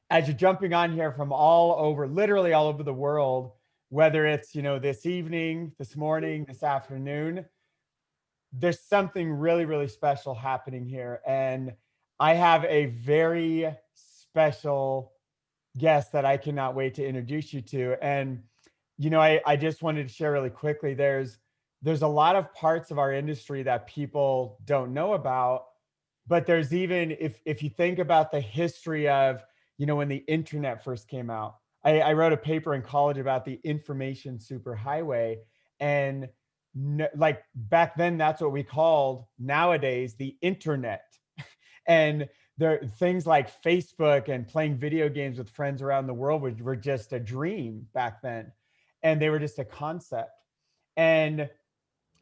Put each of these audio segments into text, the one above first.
as you're jumping on here from all over, literally all over the world, whether it's, this evening, this morning, this afternoon, there's something really, really special happening here. And I have a very special guest that I cannot wait to introduce you to. And, I just wanted to share really quickly, there's a lot of parts of our industry that people don't know about, but there's even, if you think about the history of, when the internet first came out. I wrote a paper in college about the information superhighway, and like back then, that's what we called nowadays the internet. And there things like Facebook and playing video games with friends around the world were just a dream back then, and they were just a concept. And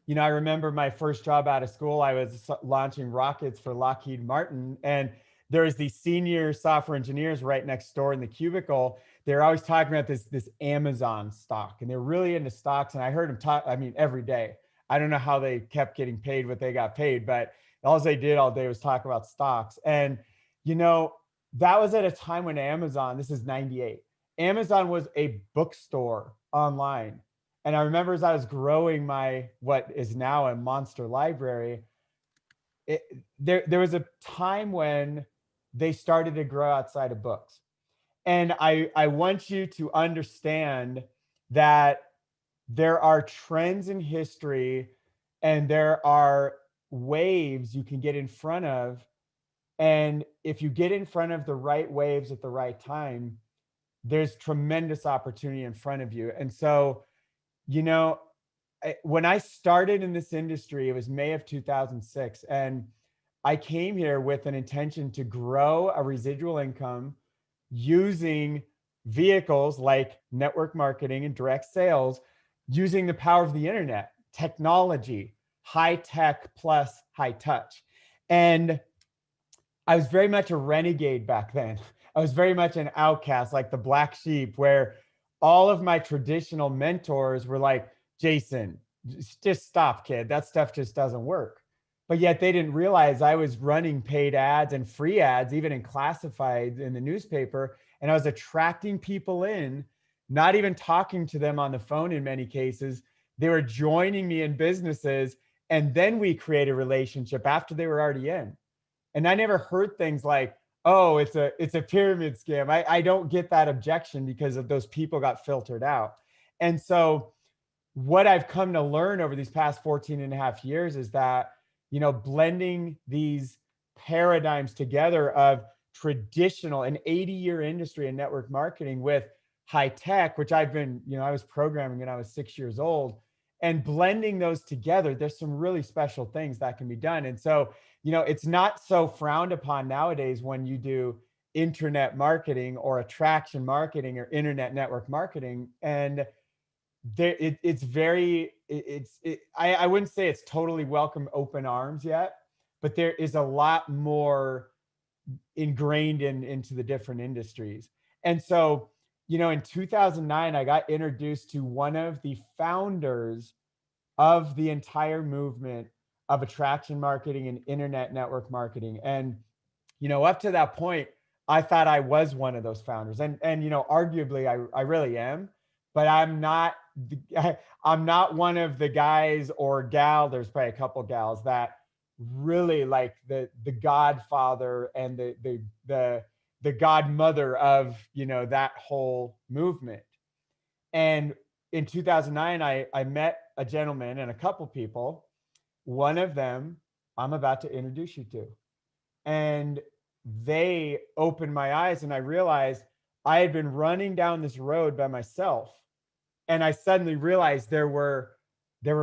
I remember my first job out of school, I was launching rockets for Lockheed Martin. And there was these senior software engineers right next door in the cubicle. They're always talking about this Amazon stock, and they're really into stocks. And I heard them talk, I mean, every day. I don't know how they kept getting paid what they got paid, but all they did all day was talk about stocks. And, you know, that was at a time when Amazon, this is 98, Amazon was a bookstore online. And I remember as I was growing my what is now a monster library, there was a time when they started to grow outside of books. And I want you to understand that there are trends in history and there are waves you can get in front of. And if you get in front of the right waves at the right time, there's tremendous opportunity in front of you. And so, you know, when I started in this industry, it was May of 2006. And I came here with an intention to grow a residual income using vehicles like network marketing and direct sales, using the power of the internet, technology, high tech plus high touch. And I was very much a renegade back then. I was very much an outcast, like the black sheep, where all of my traditional mentors were like, Jason, just stop, kid. That stuff just doesn't work. But yet they didn't realize I was running paid ads and free ads, even in classifieds in the newspaper. And I was attracting people in, not even talking to them on the phone in many cases. They were joining me in businesses. And then we create a relationship after they were already in. And I never heard things like, oh, it's a pyramid scam. I don't get that objection because of those people got filtered out. And so what I've come to learn over these past 14 and a half years is that, blending these paradigms together of traditional, an 80-year industry in network marketing with high tech, which I've been, I was programming when I was 6 years old, and blending those together, there's some really special things that can be done. And so, it's not so frowned upon nowadays when you do internet marketing or attraction marketing or internet network marketing. And it's very, I wouldn't say it's totally welcome open arms yet, but there is a lot more ingrained into the different industries. And so, in 2009, I got introduced to one of the founders of the entire movement of attraction marketing and internet network marketing. And, up to that point, I thought I was one of those founders. And arguably I really am, but I'm not one of the guys or gal, there's probably a couple gals that really like the godfather and the godmother of, that whole movement. And in 2009, I met a gentleman and a couple people. One of them I'm about to introduce you to. And they opened my eyes, and I realized I had been running down this road by myself. And I suddenly realized there were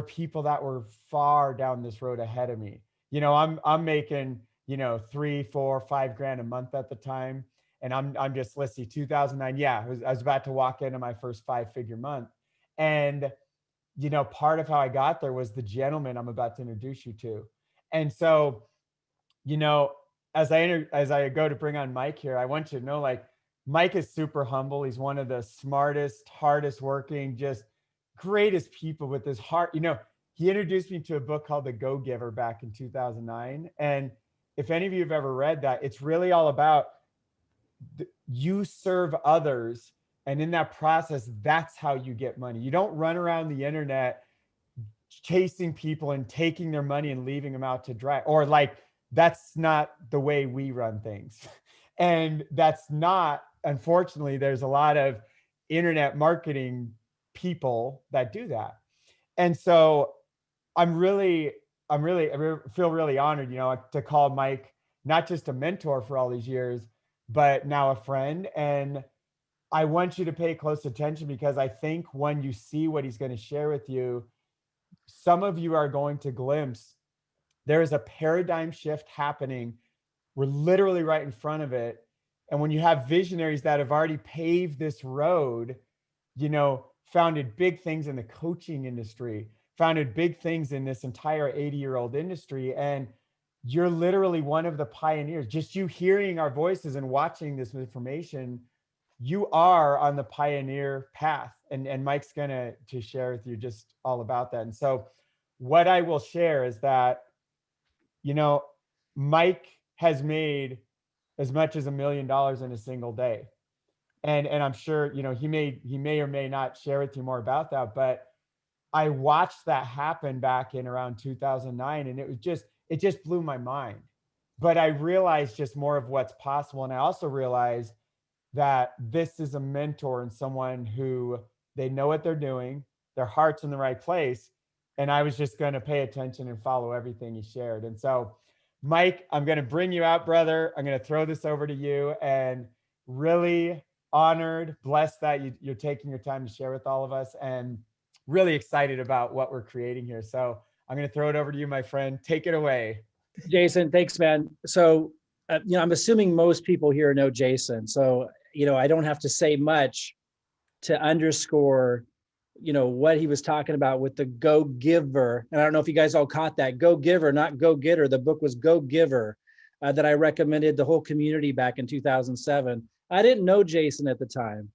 people that were far down this road ahead of me. I'm making, 3, 4, 5 grand a month at the time. And I'm just, let's see, 2009. Yeah, I was about to walk into my first 5-figure month. And, part of how I got there was the gentleman I'm about to introduce you to. And so, you know, as I go to bring on Mike here, I want you to know, like, Mike is super humble. He's one of the smartest, hardest working, just greatest people with his heart. He introduced me to a book called The Go Giver back in 2009. And if any of you have ever read that, it's really all about you serve others. And in that process, that's how you get money. You don't run around the internet chasing people and taking their money and leaving them out to dry, or like, that's not the way we run things. And that's not, unfortunately, there's a lot of internet marketing people that do that. And so I'm really, I feel really honored, to call Mike not just a mentor for all these years, but now a friend. And I want you to pay close attention, because I think when you see what he's going to share with you, some of you are going to glimpse there is a paradigm shift happening. We're literally right in front of it. And when you have visionaries that have already paved this road, founded big things in the coaching industry, founded big things in this entire 80-year-old industry, and you're literally one of the pioneers. Just you hearing our voices and watching this information, you are on the pioneer path. And Mike's gonna to share with you just all about that. And so what I will share is that, Mike has made as much as $1 million in a single day. And I'm sure, he may or may not share with you more about that, but I watched that happen back in around 2009, and it just blew my mind. But I realized just more of what's possible. And I also realized that this is a mentor and someone who, they know what they're doing, their heart's in the right place. And I was just going to pay attention and follow everything he shared. And so, Mike, I'm going to bring you out, brother. I'm going to throw this over to you, and really honored, blessed that you're taking your time to share with all of us, and really excited about what we're creating here. So I'm going to throw it over to you, my friend. Take it away. Jason, thanks, man. So, I'm assuming most people here know Jason. So, I don't have to say much to underscore, what he was talking about with the Go Giver. And I don't know if you guys all caught that. Go Giver, not Go Getter. The book was Go Giver, that I recommended the whole community back in 2007. I didn't know Jason at the time,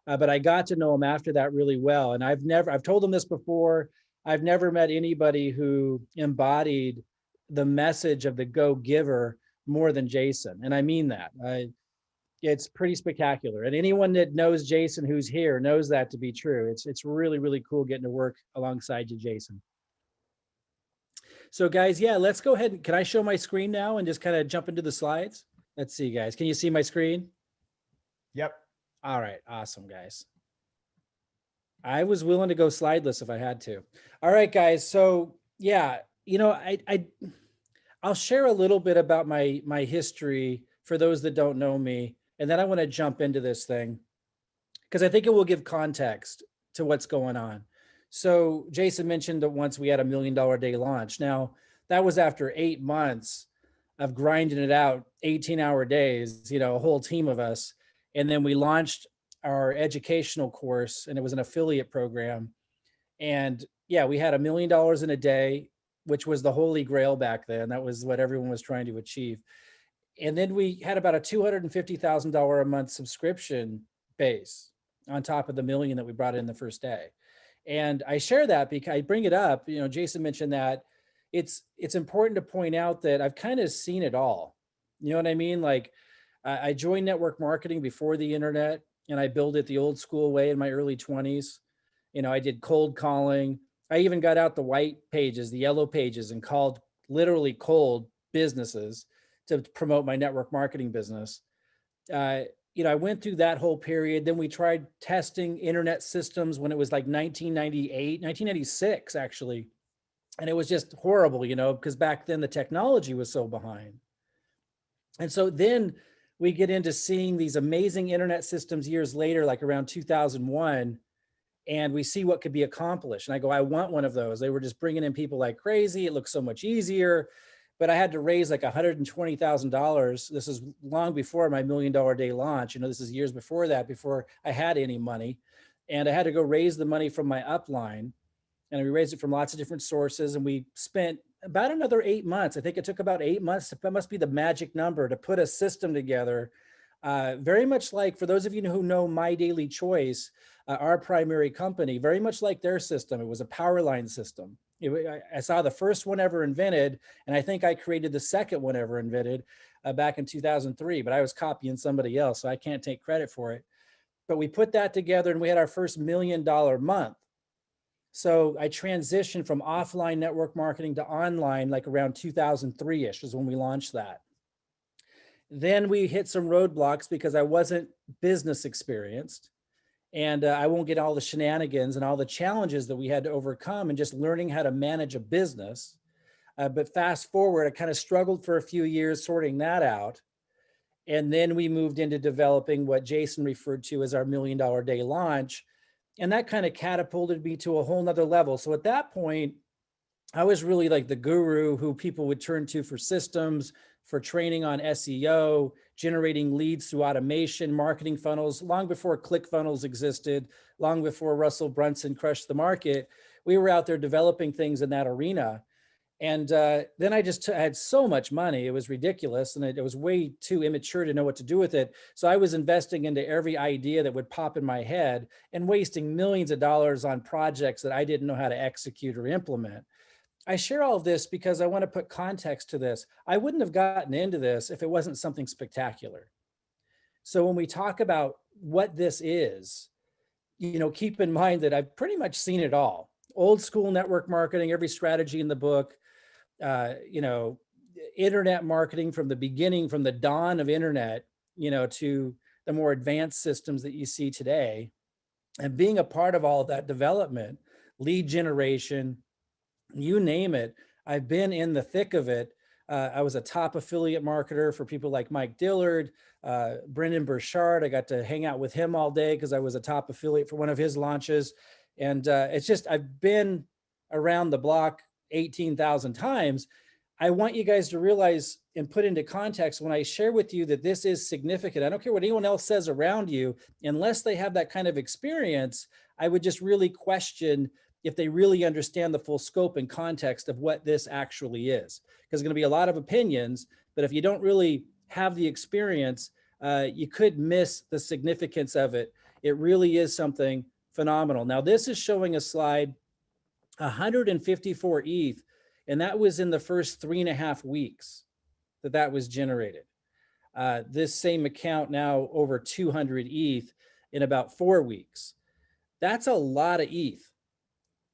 but I got to know him after that really well. And I've told him this before, I've never met anybody who embodied the message of the Go Giver more than Jason. And I mean that. It's pretty spectacular. And anyone that knows Jason who's here knows that to be true. It's really, really cool getting to work alongside you, Jason. So guys, yeah, let's go ahead. Can I show my screen now and just kind of jump into the slides? Let's see, guys. Can you see my screen? Yep. All right. Awesome, guys. I was willing to go slideless if I had to. All right, guys. So yeah, I'll share a little bit about my history for those that don't know me. And then I want to jump into this thing because I think it will give context to what's going on. So Jason mentioned that once we had $1 million day launch. Now that was after 8 months of grinding it out, 18-hour days, a whole team of us. And then we launched our educational course, and it was an affiliate program. And yeah, we had $1 million in a day, which was the holy grail back then. That was what everyone was trying to achieve. And then we had about a $250,000 a month subscription base on top of the $1 million that we brought in the first day. And I share that because I bring it up, Jason mentioned that it's important to point out that I've kind of seen it all. You know what I mean? Like I joined network marketing before the internet, and I built it the old school way in my early 20s. I did cold calling. I even got out the white pages, the yellow pages, and called literally cold businesses to promote my network marketing business. I went through that whole period. Then we tried testing internet systems when it was like 1996, actually. And it was just horrible, because back then the technology was so behind. And so then we get into seeing these amazing internet systems years later, like around 2001, and we see what could be accomplished. And I go, I want one of those. They were just bringing in people like crazy. It looks so much easier. But I had to raise like $120,000. This is long before my $1 million day launch. This is years before that, before I had any money. And I had to go raise the money from my upline. And we raised it from lots of different sources. And we spent about another 8 months. I think it took about 8 months. That must be the magic number to put a system together. Very much like, for those of you who know My Daily Choice, our primary company, very much like their system. It was a power line system. I saw the first one ever invented, and I think I created the second one ever invented. back in 2003, but I was copying somebody else, so I can't take credit for it. But we put that together and we had our first $1 million month. So I transitioned from offline network marketing to online, like around 2003-ish is when we launched that. Then we hit some roadblocks because I wasn't business experienced. And I won't get all the shenanigans and all the challenges that we had to overcome and just learning how to manage a business. But fast forward, I kind of struggled for a few years sorting that out. And then we moved into developing what Jason referred to as our $1 million day launch. And that kind of catapulted me to a whole nother level. So at that point, I was really like the guru who people would turn to for systems, for training on SEO, generating leads through automation, marketing funnels, long before ClickFunnels existed, long before Russell Brunson crushed the market. We were out there developing things in that arena. And then I just had so much money. It was ridiculous. And it was way too immature to know what to do with it. So I was investing into every idea that would pop in my head and wasting millions of dollars on projects that I didn't know how to execute or implement. I share all of this because I want to put context to this. I wouldn't have gotten into this if it wasn't something spectacular. So when we talk about what this is, keep in mind that I've pretty much seen it all. Old school network marketing, every strategy in the book, internet marketing from the beginning, from the dawn of internet, to the more advanced systems that you see today. And being a part of all of that development, lead generation, you name it, I've been in the thick of it. I was a top affiliate marketer for people like Mike Dillard, Brendan Burchard. I got to hang out with him all day because I was a top affiliate for one of his launches. And it's just, I've been around the block 18,000 times. I want you guys to realize and put into context when I share with you that this is significant. I don't care what anyone else says around you, unless they have that kind of experience, I would just really question if they really understand the full scope and context of what this actually is. Because there's going to be a lot of opinions, but if you don't really have the experience, you could miss the significance of it. It really is something phenomenal. Now, this is showing a slide, 154 ETH, and that was in the first 3.5 weeks that was generated. This same account now over 200 ETH in about 4 weeks. That's a lot of ETH.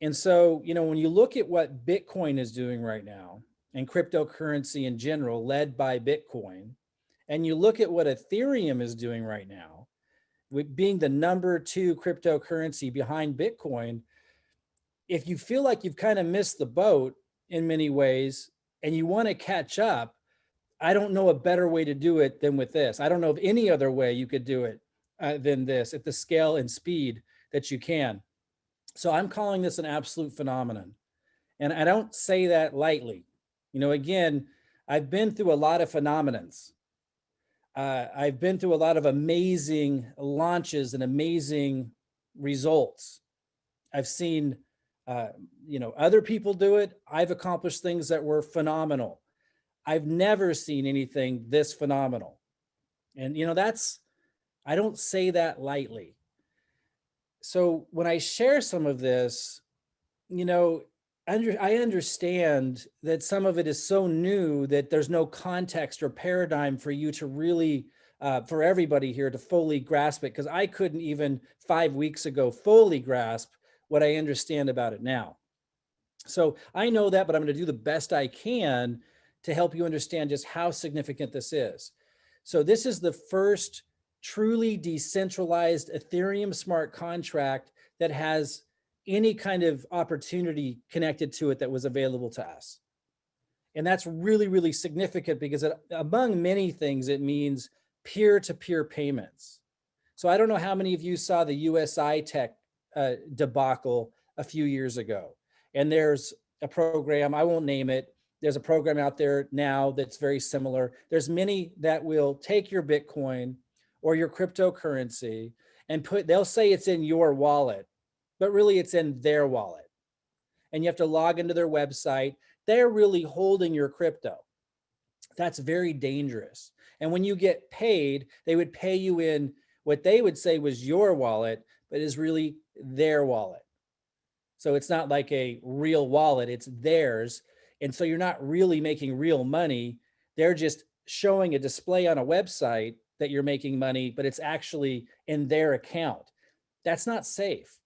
And so, when you look at what Bitcoin is doing right now and cryptocurrency in general, led by Bitcoin, and you look at what Ethereum is doing right now, with being the number 2 cryptocurrency behind Bitcoin, if you feel like you've kind of missed the boat in many ways and you want to catch up, I don't know a better way to do it than with this. I don't know of any other way you could do it than this at the scale and speed that you can. So I'm calling this an absolute phenomenon. And I don't say that lightly. Again, I've been through a lot of phenomenons. I've been through a lot of amazing launches and amazing results. I've seen, other people do it. I've accomplished things that were phenomenal. I've never seen anything this phenomenal. And, I don't say that lightly. So when I share some of this, I understand that some of it is so new that there's no context or paradigm for you to really, for everybody here to fully grasp it, because I couldn't even 5 weeks ago fully grasp what I understand about it now. So I know that, but I'm going to do the best I can to help you understand just how significant this is. So this is the first truly decentralized Ethereum smart contract that has any kind of opportunity connected to it that was available to us. And that's really, really significant because among many things, it means peer-to-peer payments. So I don't know how many of you saw the USI Tech debacle a few years ago. And there's a program, I won't name it. There's a program out there now that's very similar. There's many that will take your Bitcoin or your cryptocurrency and they'll say it's in your wallet, but really it's in their wallet. And you have to log into their website. They're really holding your crypto. That's very dangerous. And when you get paid, they would pay you in what they would say was your wallet, but is really their wallet. So it's not like a real wallet, it's theirs. And so you're not really making real money. They're just showing a display on a website that you're making money, but it's actually in their account. That's not safe.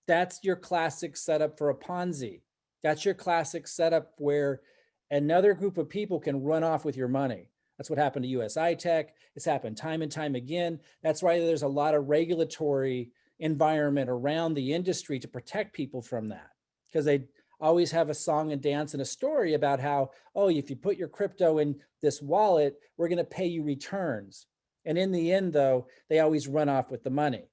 That's your classic setup for a Ponzi. That's your classic setup where another group of people can run off with your money. That's what happened to USI Tech. It's happened time and time again. That's why there's a lot of regulatory environment around the industry to protect people from that, because they always have a song and dance and a story about how, oh, if you put your crypto in this wallet, we're going to pay you returns. And in the end, though, they always run off with the money.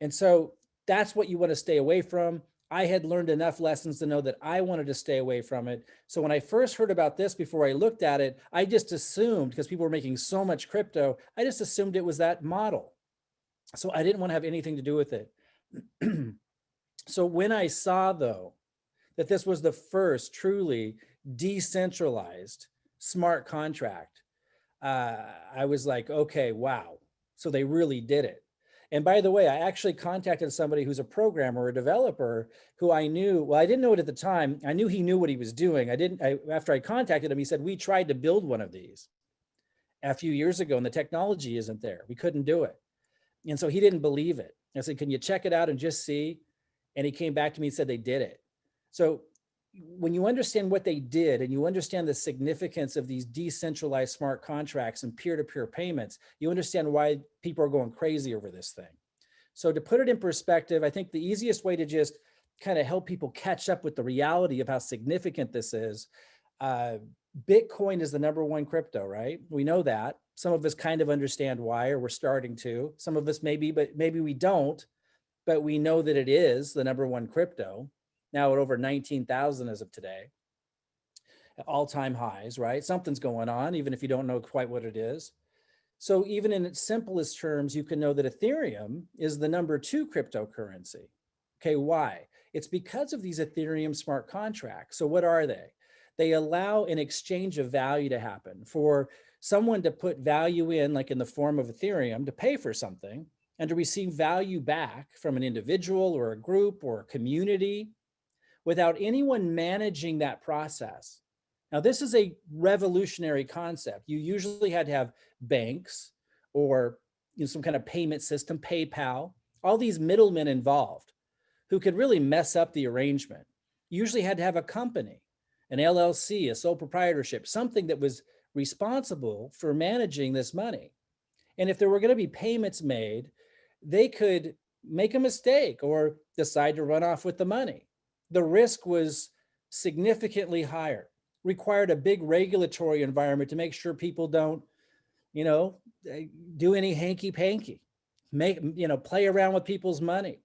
And so that's what you want to stay away from. I had learned enough lessons to know that I wanted to stay away from it. So when I first heard about this, before I looked at it, I just assumed, because people were making so much crypto, I just assumed it was that model. So I didn't want to have anything to do with it. So when I saw, though, that this was the first truly decentralized smart contract, I was like, okay, wow. So they really did it. And by the way, I actually contacted somebody who's a programmer or a developer who I knew, well, I didn't know it at the time. I knew he knew what he was doing. After I contacted him, he said, we tried to build one of these a few years ago and the technology isn't there. We couldn't do it. And so he didn't believe it. I said, can you check it out and just see? And he came back to me and said they did it. So when you understand what they did and you understand the significance of these decentralized smart contracts and peer-to-peer payments, you understand why people are going crazy over this thing. So to put it in perspective, I think the easiest way to just kind of help people catch up with the reality of how significant this is, Bitcoin is the #1 crypto, right? We know that. Some of us kind of understand why, or we're starting to. Some of us maybe, but maybe we don't, but we know that it is the #1 crypto. Now at over 19,000 as of today, all-time highs, right? Something's going on, even if you don't know quite what it is. So even in its simplest terms, you can know that Ethereum is the #2 cryptocurrency. Okay, why? It's because of these Ethereum smart contracts. So what are they? They allow an exchange of value to happen for someone to put value in, like in the form of Ethereum, to pay for something and to receive value back from an individual or a group or a community, without anyone managing that process. Now, this is a revolutionary concept. You usually had to have banks or some kind of payment system, PayPal, all these middlemen involved who could really mess up the arrangement. You usually had to have a company, an LLC, a sole proprietorship, something that was responsible for managing this money. And if there were going to be payments made, they could make a mistake or decide to run off with the money. The risk was significantly higher, required a big regulatory environment to make sure people don't, do any hanky panky, play around with people's money.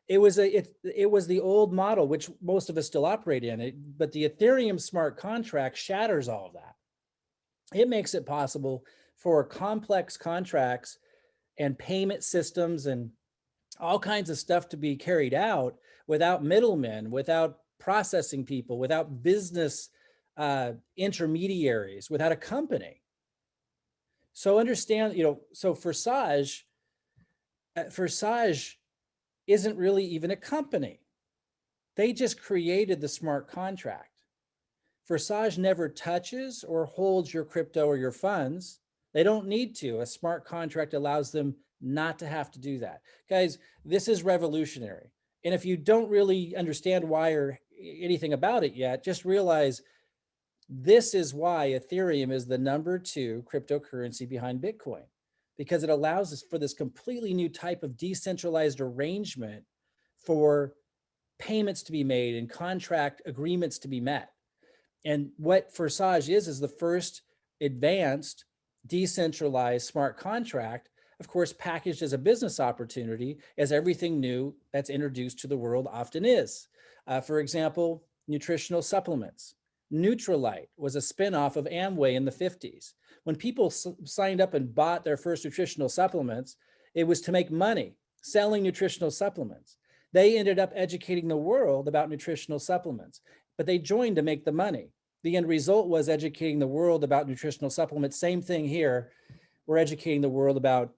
It was the old model, which most of us still operate in it, but the Ethereum smart contract shatters all of that. It makes it possible for complex contracts and payment systems and all kinds of stuff to be carried out without middlemen, without processing people, without business intermediaries, without a company. So understand, so Forsage isn't really even a company. They just created the smart contract. Forsage never touches or holds your crypto or your funds. They don't need to. A smart contract allows them not to have to do that. Guys, this is revolutionary. And if you don't really understand why or anything about it yet, just realize this is why Ethereum is the #2 cryptocurrency behind Bitcoin, because it allows us for this completely new type of decentralized arrangement for payments to be made and contract agreements to be met. And what Forsage is the first advanced decentralized smart contract, of course, packaged as a business opportunity, as everything new that's introduced to the world often is. For example, nutritional supplements. Nutrilite was a spinoff of Amway in the 50s. When people signed up and bought their first nutritional supplements, it was to make money selling nutritional supplements. They ended up educating the world about nutritional supplements, but they joined to make the money. The end result was educating the world about nutritional supplements. Same thing here. We're educating the world about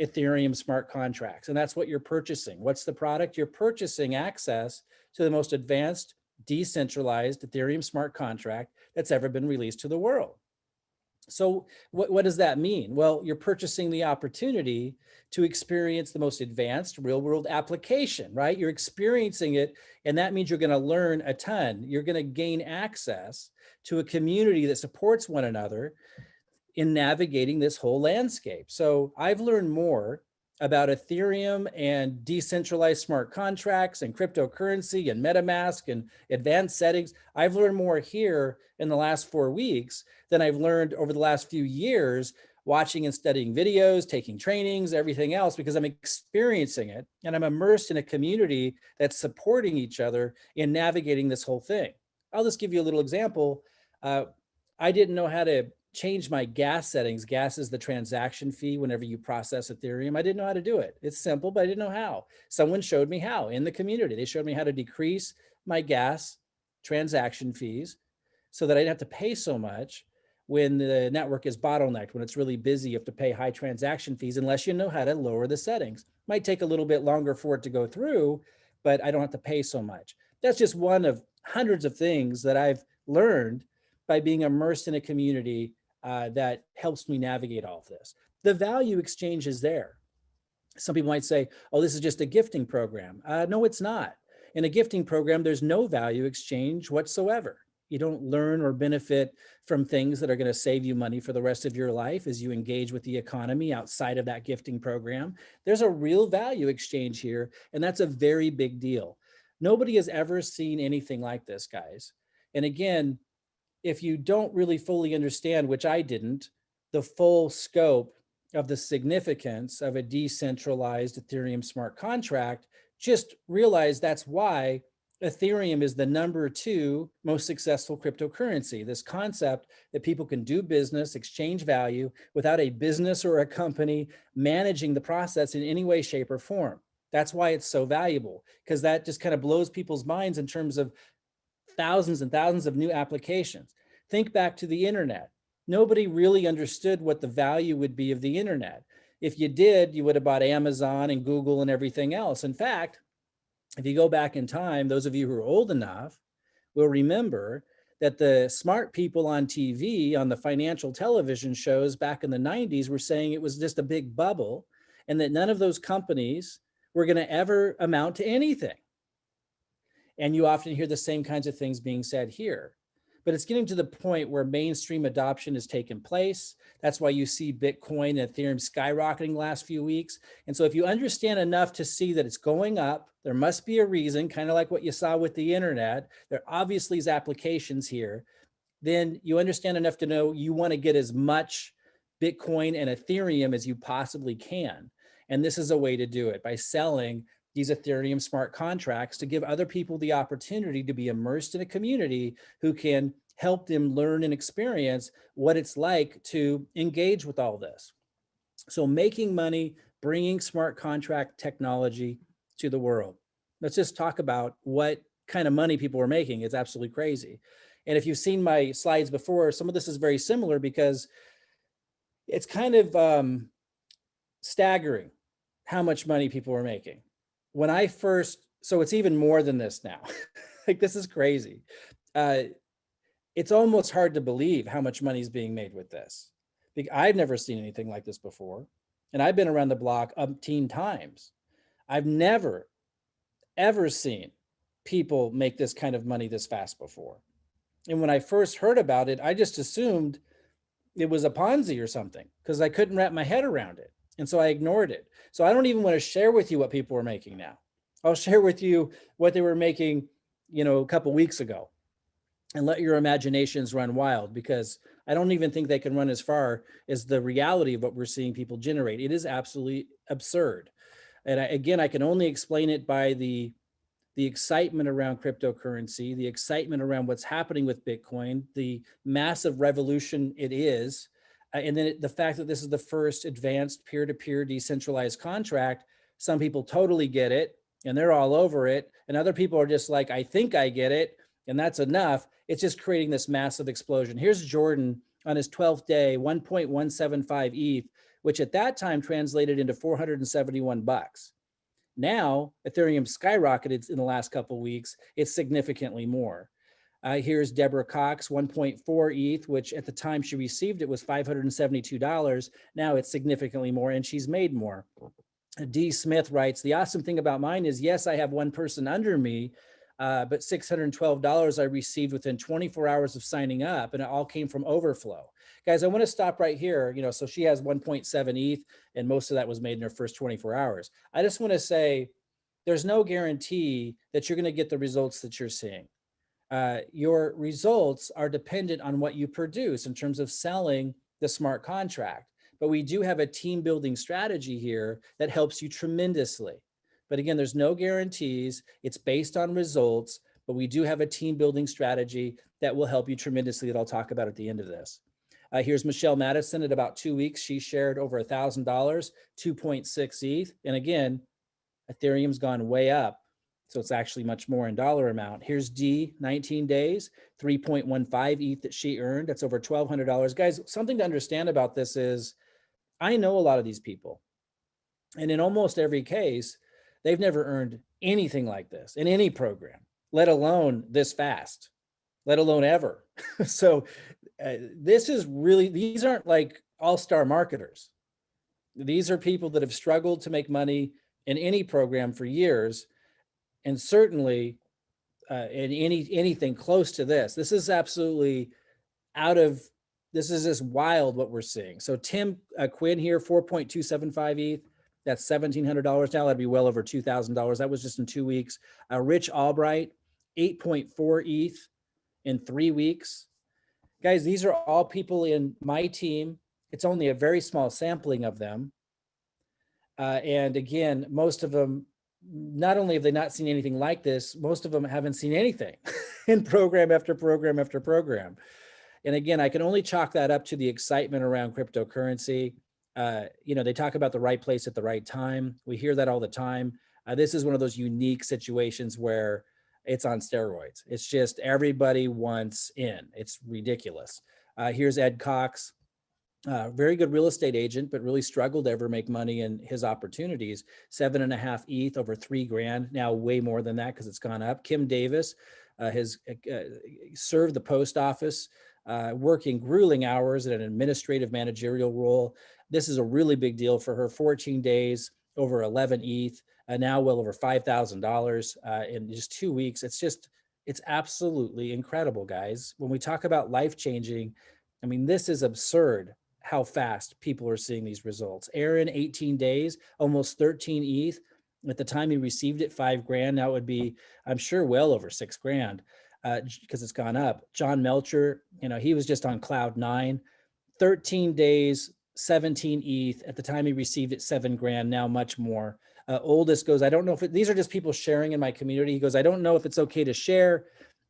Ethereum smart contracts, and that's what you're purchasing. What's the product? You're purchasing access to the most advanced decentralized Ethereum smart contract that's ever been released to the world. So what does that mean? Well, you're purchasing the opportunity to experience the most advanced real world application, right? You're experiencing it, and that means you're going to learn a ton. You're going to gain access to a community that supports one another in navigating this whole landscape. So I've learned more about Ethereum and decentralized smart contracts and cryptocurrency and MetaMask and advanced settings. I've learned more here in the last 4 weeks than I've learned over the last few years watching and studying videos, taking trainings, everything else, because I'm experiencing it and I'm immersed in a community that's supporting each other in navigating this whole thing. I'll just give you a little example. I didn't know how to change my gas settings. Gas is the transaction fee whenever you process Ethereum. I didn't know how to do it. It's simple, but I didn't know how. Someone showed me how in the community. They showed me how to decrease my gas transaction fees so that I didn't have to pay so much when the network is bottlenecked, when it's really busy. You have to pay high transaction fees unless you know how to lower the settings. Might take a little bit longer for it to go through, but I don't have to pay so much. That's just one of hundreds of things that I've learned by being immersed in a community that helps me navigate all of this. The value exchange is there. Some people might say, oh, this is just a gifting program. No, it's not. In a gifting program, there's no value exchange whatsoever. You don't learn or benefit from things that are going to save you money for the rest of your life as you engage with the economy outside of that gifting program. There's a real value exchange here, and that's a very big deal. Nobody has ever seen anything like this, guys. And again, if you don't really fully understand, which I didn't, the full scope of the significance of a decentralized Ethereum smart contract, just realize that's why Ethereum is the #2 most successful cryptocurrency. This concept that people can do business, exchange value without a business or a company managing the process in any way, shape, or form. That's why it's so valuable, because that just kind of blows people's minds in terms of thousands and thousands of new applications. Think back to the internet. Nobody really understood what the value would be of the internet. If you did, you would have bought Amazon and Google and everything else. In fact, if you go back in time, those of you who are old enough will remember that the smart people on TV, on the financial television shows back in the 90s, were saying it was just a big bubble and that none of those companies were going to ever amount to anything. And you often hear the same kinds of things being said here. But it's getting to the point where mainstream adoption has taken place. That's why you see Bitcoin and Ethereum skyrocketing the last few weeks. And so if you understand enough to see that it's going up, there must be a reason, kind of like what you saw with the internet. There obviously is applications here. Then you understand enough to know you want to get as much Bitcoin and Ethereum as you possibly can. And this is a way to do it by selling these Ethereum smart contracts to give other people the opportunity to be immersed in a community who can help them learn and experience what it's like to engage with all this. So making money, bringing smart contract technology to the world. Let's just talk about what kind of money people are making. It's absolutely crazy. And if you've seen my slides before, some of this is very similar because it's kind of staggering how much money people are making. When I first, so it's even more than this now. Like, this is crazy. It's almost hard to believe how much money is being made with this. I've never seen anything like this before. And I've been around the block umpteen times. I've never, ever seen people make this kind of money this fast before. And when I first heard about it, I just assumed it was a Ponzi or something because I couldn't wrap my head around it. And so I ignored it. So I don't even want to share with you what people are making now. I'll share with you what they were making, a couple of weeks ago, and let your imaginations run wild, because I don't even think they can run as far as the reality of what we're seeing people generate. It is absolutely absurd. And I can only explain it by the excitement around cryptocurrency, the excitement around what's happening with Bitcoin, the massive revolution it is, and then the fact that this is the first advanced peer-to-peer decentralized contract. Some people totally get it and they're all over it, and other people are just like, I think I get it, and that's enough. It's just creating this massive explosion. Here's Jordan on his 12th day, 1.175 ETH, which at that time translated into $471. Now, Ethereum skyrocketed in the last couple of weeks. It's significantly more. Here's Deborah Cox, 1.4 ETH, which at the time she received it was $572. Now it's significantly more, and she's made more. D. Smith writes, the awesome thing about mine is, yes, I have one person under me, but $612 I received within 24 hours of signing up, and it all came from overflow. Guys, I want to stop right here. So she has 1.7 ETH, and most of that was made in her first 24 hours. I just want to say there's no guarantee that you're going to get the results that you're seeing. Your results are dependent on what you produce in terms of selling the smart contract. But we do have a team building strategy here that helps you tremendously. But again, there's no guarantees. It's based on results, but we do have a team building strategy that will help you tremendously that I'll talk about at the end of this. Here's Michelle Madison. At about 2 weeks, she shared over $1,000, 2.6 ETH. And again, Ethereum's gone way up. So it's actually much more in dollar amount. Here's D, 19 days, 3.15 ETH that she earned. That's over $1,200. Guys, something to understand about this is I know a lot of these people. And in almost every case, they've never earned anything like this in any program, let alone this fast, let alone ever. So this is really, these aren't like all-star marketers. These are people that have struggled to make money in any program for years, and certainly in anything close to this. This is absolutely this is just wild what we're seeing. So Tim Quinn here, 4.275 ETH. That's $1,700 now. That'd be well over $2,000. That was just in 2 weeks. Rich Albright, 8.4 ETH in 3 weeks. Guys, these are all people in my team. It's only a very small sampling of them. And again, most of them, not only have they not seen anything like this, most of them haven't seen anything in program after program after program. And again, I can only chalk that up to the excitement around cryptocurrency. They talk about the right place at the right time. We hear that all the time. This is one of those unique situations where it's on steroids. It's just everybody wants in. It's ridiculous. Here's Ed Cox. Very good real estate agent, but really struggled to ever make money in his opportunities. 7.5 ETH over $3,000. Now way more than that because it's gone up. Kim Davis has served the post office, working grueling hours in an administrative managerial role. This is a really big deal for her. 14 days, over 11 ETH, now well over $5,000 in just 2 weeks. It's absolutely incredible, guys. When we talk about life-changing, I mean, this is absurd how fast people are seeing these results. Aaron, 18 days, almost 13 ETH. At the time he received it, $5,000. Now it would be, I'm sure, well over $6,000 because it's gone up. John Melcher, he was just on cloud 9, 13 days, 17 ETH. At the time he received it, $7,000. Now much more. Oldest goes, I don't know if these are just people sharing in my community. He goes, I don't know if it's okay to share,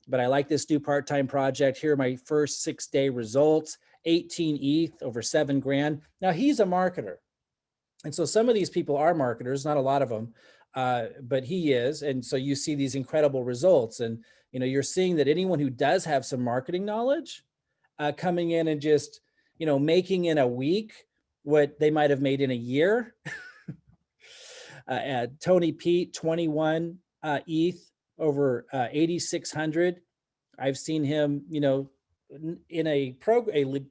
but I like this new part-time project. Here are my first 6-day results. 18 ETH over $7,000. Now he's a marketer. And so some of these people are marketers, not a lot of them, but he is. And so you see these incredible results. And, you're seeing that anyone who does have some marketing knowledge coming in and just, making in a week what they might have made in a year. Tony Pete, 21 ETH over 8,600. I've seen him, in a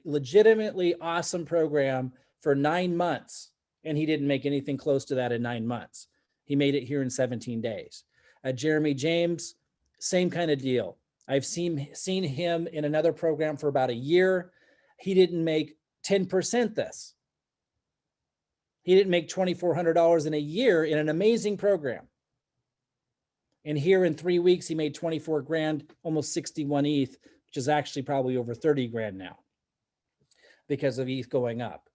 legitimately awesome program for 9 months, and he didn't make anything close to that in 9 months. He made it here in 17 days. Jeremy James, same kind of deal. I've seen him in another program for about a year. He didn't make 10% this. He didn't make $2,400 in a year in an amazing program. And here in 3 weeks, he made $24,000, almost 61 ETH, which is actually probably over $30,000 now because of ETH going up.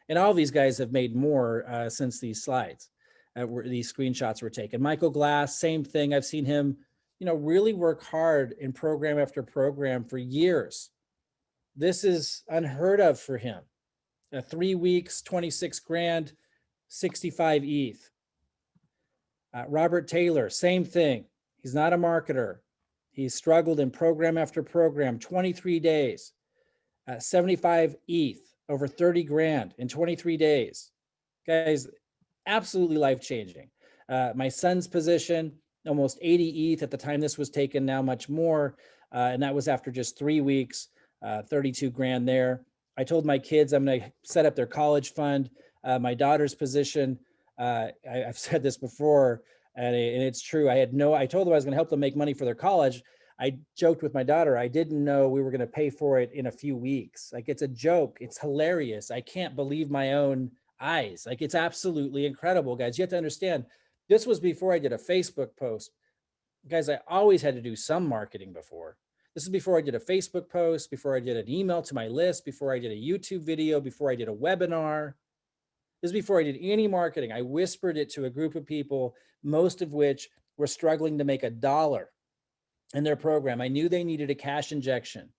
And all these guys have made more since these slides, these screenshots were taken. Michael Glass, same thing. I've seen him, really work hard in program after program for years. This is unheard of for him. 3 weeks, $26,000, 65 ETH. Robert Taylor, same thing. He's not a marketer. He's struggled in program after program, 23 days, 75 ETH, over $30,000 in 23 days. Guys, absolutely life-changing. My son's position, almost 80 ETH at the time this was taken, now much more. And that was after just 3 weeks, 32 grand there. I told my kids I'm going to set up their college fund. My daughter's position, I've said this before, and it's true. I told them I was going to help them make money for their college. I joked with my daughter, I didn't know we were going to pay for it in a few weeks. Like, it's a joke. It's hilarious. I can't believe my own eyes. Like, it's absolutely incredible, guys. You have to understand, this was before I did a Facebook post. Guys, I always had to do some marketing before. This is before I did a Facebook post, before I did an email to my list, before I did a YouTube video, before I did a webinar. This is before I did any marketing. I whispered it to a group of people, most of which were struggling to make $1 in their program. I knew they needed a cash injection.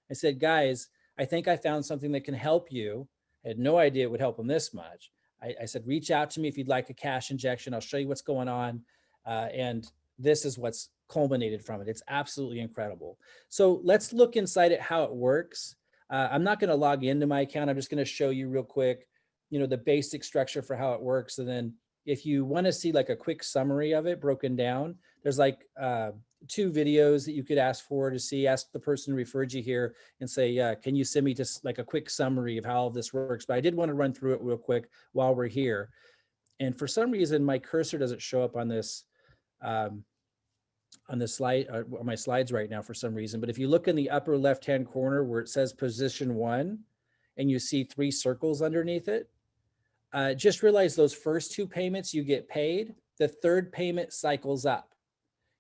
I said, guys, I think I found something that can help you. I had no idea it would help them this much. I said, reach out to me if you'd like a cash injection. I'll show you what's going on. And this is what's culminated from it. It's absolutely incredible. So let's look inside at how it works. I'm not going to log into my account. I'm just going to show you real quick, the basic structure for how it works. And then if you want to see like a quick summary of it broken down, there's like 2 videos that you could ask the person who referred you here and say, can you send me just like a quick summary of how all of this works? But I did want to run through it real quick while we're here. And for some reason, my cursor doesn't show up on this slide, on my slides right now for some reason. But if you look in the upper left-hand corner where it says position 1 and you see 3 circles underneath it, just realize those first 2 payments you get paid, the 3rd payment cycles up.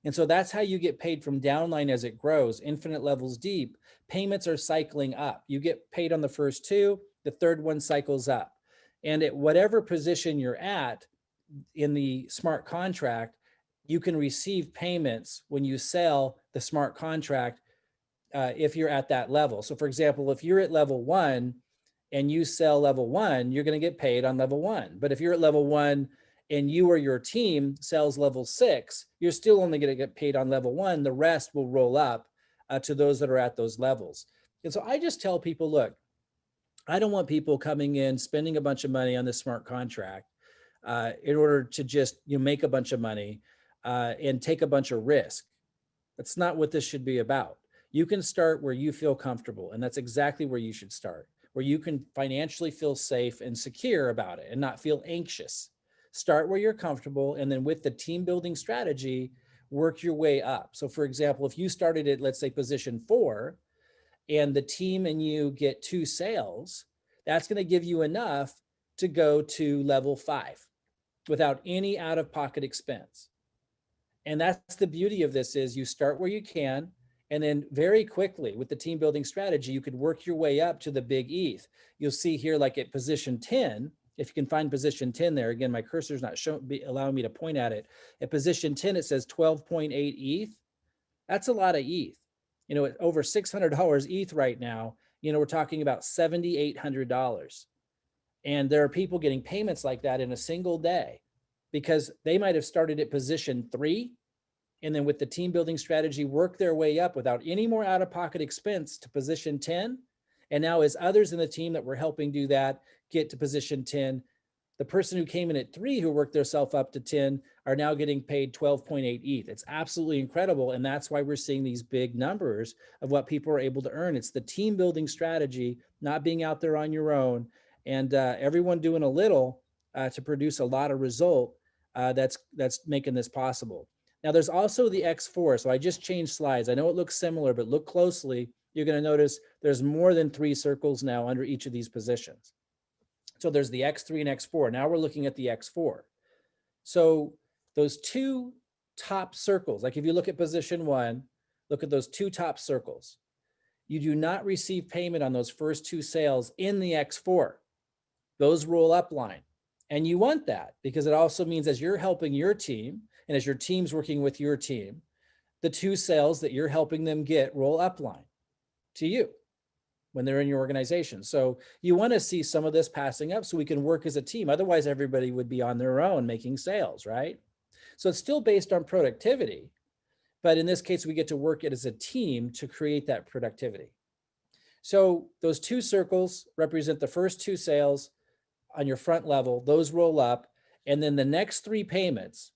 And so that's how you get paid from downline as it grows, infinite levels deep. Payments are cycling up. You get paid on the first 2, the 3rd one cycles up. And at whatever position you're at in the smart contract, you can receive payments when you sell the smart contract if you're at that level. So for example, if you're at level 1 and you sell level 1, you're going to get paid on level 1. But if you're at level 1 and you or your team sells level 6, you're still only going to get paid on level 1. The rest will roll up to those that are at those levels. And so I just tell people, look, I don't want people coming in, spending a bunch of money on this smart contract in order to just make a bunch of money and take a bunch of risk. That's not what this should be about. You can start where you feel comfortable, and that's exactly where you should start, where you can financially feel safe and secure about it and not feel anxious. Start where you're comfortable, and then with the team building strategy, work your way up. So for example, if you started at, let's say, position 4, and the team and you get 2 sales, that's going to give you enough to go to level 5 without any out-of-pocket expense. And that's the beauty of this, is you start where you can, and then very quickly with the team building strategy, you could work your way up to the big ETH. You'll see here, like at position 10, if you can find position 10 there, again, my cursor's not allowing me to point at it. At position 10, it says 12.8 ETH. That's a lot of ETH. At over $600 ETH right now, we're talking about $7,800. And there are people getting payments like that in a single day because they might have started at position 3 and then with the team building strategy, work their way up without any more out-of-pocket expense to position 10. And now as others in the team that we're helping do that get to position 10, the person who came in at 3 who worked themselves up to 10 are now getting paid 12.8 ETH. It's absolutely incredible. And that's why we're seeing these big numbers of what people are able to earn. It's the team building strategy, not being out there on your own, and everyone doing a little to produce a lot of result that's making this possible. Now there's also the X4. So I just changed slides. I know it looks similar, but look closely. You're going to notice there's more than 3 circles now under each of these positions. So there's the X3 and X4. Now we're looking at the X4. So those 2 top circles, like if you look at position 1, look at those 2 top circles. You do not receive payment on those first 2 sales in the X4. Those roll up line. And you want that because it also means as you're helping your team and as your team's working with your team, the 2 sales that you're helping them get roll up line to you when they're in your organization. So you want to see some of this passing up so we can work as a team. Otherwise, everybody would be on their own making sales, right? So it's still based on productivity, but in this case, we get to work it as a team to create that productivity. So those 2 circles represent the first 2 sales on your front level. Those roll up, and then the next 3 payments,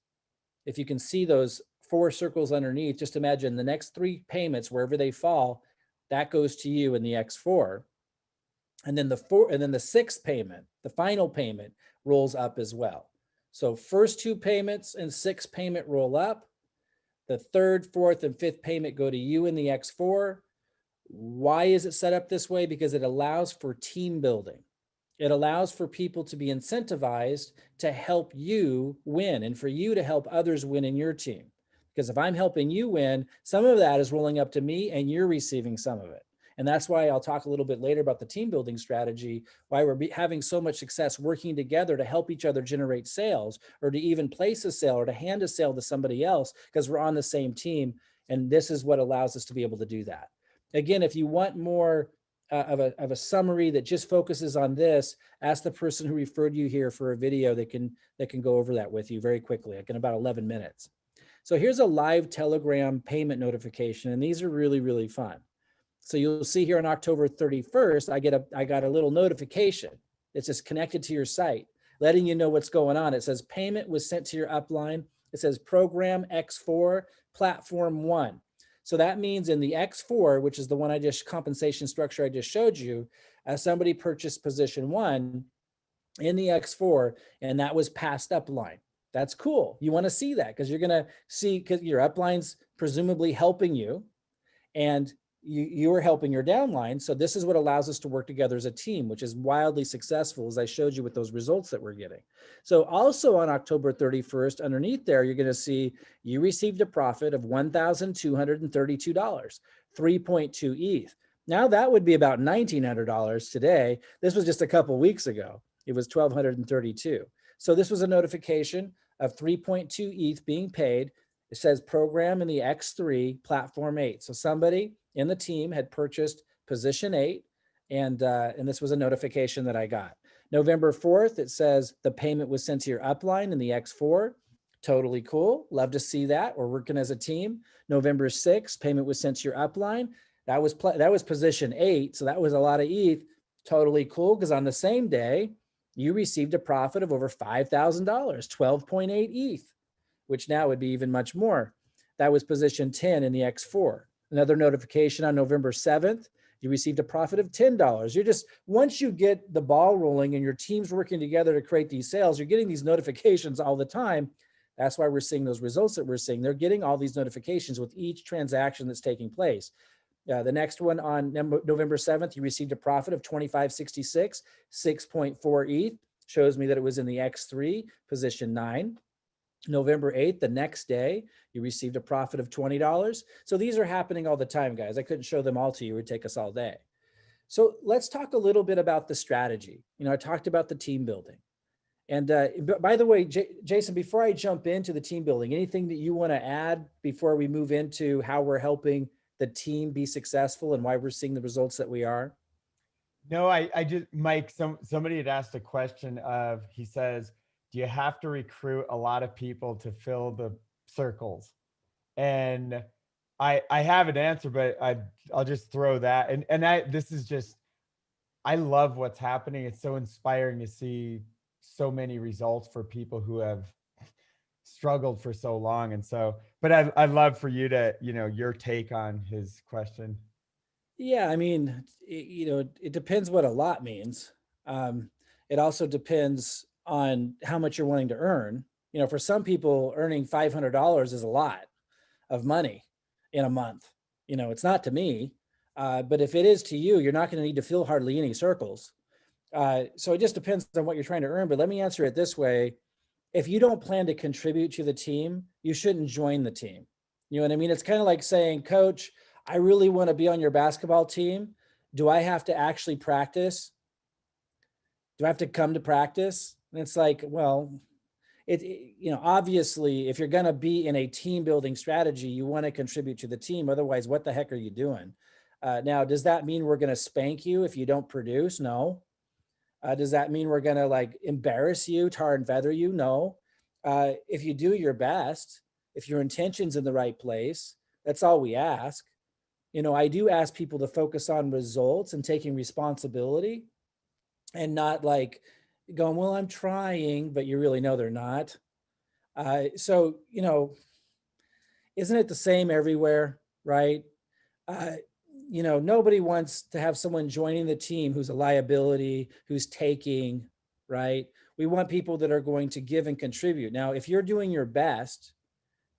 if you can see those 4 circles underneath, just imagine the next 3 payments, wherever they fall, that goes to you in the X4. And then the 6th payment, the final payment, rolls up as well. So first 2 payments and 6th payment roll up. The 3rd, 4th, and 5th payment go to you in the X4. Why is it set up this way? Because it allows for team building. It allows for people to be incentivized to help you win and for you to help others win in your team. Because if I'm helping you win, some of that is rolling up to me and you're receiving some of it. And that's why I'll talk a little bit later about the team building strategy, why we're having so much success working together to help each other generate sales, or to even place a sale, or to hand a sale to somebody else, because we're on the same team. And this is what allows us to be able to do that. Again, if you want more of a summary that just focuses on this, ask the person who referred you here for a video that can go over that with you very quickly, like in about 11 minutes. So here's a live Telegram payment notification, and these are really, really fun. So you'll see here on October 31st, I got a little notification. It's just connected to your site, letting you know what's going on. It says payment was sent to your upline. It says program X4, platform 1. So that means in the X4, which is the one compensation structure I just showed you, somebody purchased position 1 in the X4, and that was passed upline. That's cool. You want to see that because you're going to see, because your upline's presumably helping you, and you are helping your downline. So this is what allows us to work together as a team, which is wildly successful, as I showed you with those results that we're getting. So also on October 31st, underneath there, you're going to see you received a profit of $1,232, 3.2 ETH. Now that would be about $1,900 today. This was just a couple weeks ago. It was 1,232. So this was a notification of 3.2 ETH being paid. It says program in the X3, platform 8. So somebody in the team had purchased position 8, and this was a notification that I got. November 4th, it says the payment was sent to your upline in the X4. Totally cool. Love to see that. We're working as a team. November 6th, payment was sent to your upline. That was position 8, so that was a lot of ETH. Totally cool, because on the same day, you received a profit of over $5,000, 12.8 ETH. Which now would be even much more. That was position 10 in the X4. Another notification on November 7th, you received a profit of $10. You're just, once you get the ball rolling and your team's working together to create these sales, you're getting these notifications all the time. That's why we're seeing those results that we're seeing. They're getting all these notifications with each transaction that's taking place. The next one on November 7th, you received a profit of $25.66, 6.4 ETH. Shows me that it was in the X3, position 9. November 8th, the next day, you received a profit of $20. So these are happening all the time, guys. I couldn't show them all to you. It would take us all day. So let's talk a little bit about the strategy. I talked about the team building. And by the way, Jason, before I jump into the team building, anything that you want to add before we move into how we're helping the team be successful and why we're seeing the results that we are? No, I just, Mike, somebody had asked a question of, he says, do you have to recruit a lot of people to fill the circles? And I have an answer, but I'll just throw that. This is just, I love what's happening. It's so inspiring to see so many results for people who have struggled for so long. And so, but I'd love for you to, your take on his question. Yeah, I mean, it depends what a lot means. It also depends on how much you're wanting to earn. For some people, earning $500 is a lot of money in a month. It's not to me, but if it is to you, you're not going to need to fill hardly any circles. So it just depends on what you're trying to earn. But let me answer it this way. If you don't plan to contribute to the team, you shouldn't join the team. You know what I mean? It's kind of like saying, Coach, I really want to be on your basketball team. Do I have to actually practice? Do I have to come to practice? And it's like, well, obviously, if you're going to be in a team building strategy, you want to contribute to the team. Otherwise, what the heck are you doing? Now, does that mean we're going to spank you if you don't produce? No. Does that mean we're going to embarrass you, tar and feather you? No. If you do your best, if your intention's in the right place, that's all we ask. I do ask people to focus on results and taking responsibility and not going, well, I'm trying, but you really know they're not. So, isn't it the same everywhere, right? Uh, nobody wants to have someone joining the team who's a liability, who's taking, right? We want people that are going to give and contribute. Now, if you're doing your best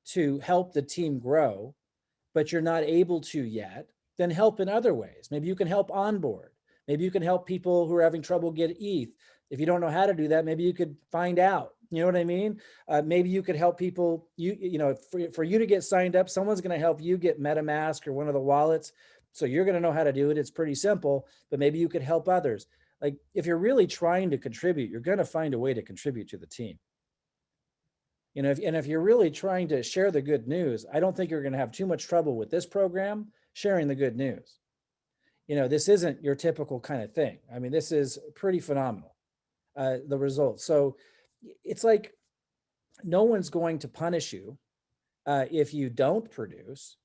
to help the team grow, but you're not able to yet, then help in other ways. Maybe you can help onboard. Maybe you can help people who are having trouble get ETH. If you don't know how to do that, maybe you could find out. You know what I mean? Maybe you could help people. For you to get signed up, someone's going to help you get MetaMask or one of the wallets. So you're going to know how to do it. It's pretty simple, but maybe you could help others. Like if you're really trying to contribute, you're going to find a way to contribute to the team. If you're really trying to share the good news, I don't think you're going to have too much trouble with this program sharing the good news. This isn't your typical kind of thing. I mean, this is pretty phenomenal, the results. So it's like no one's going to punish you if you don't produce,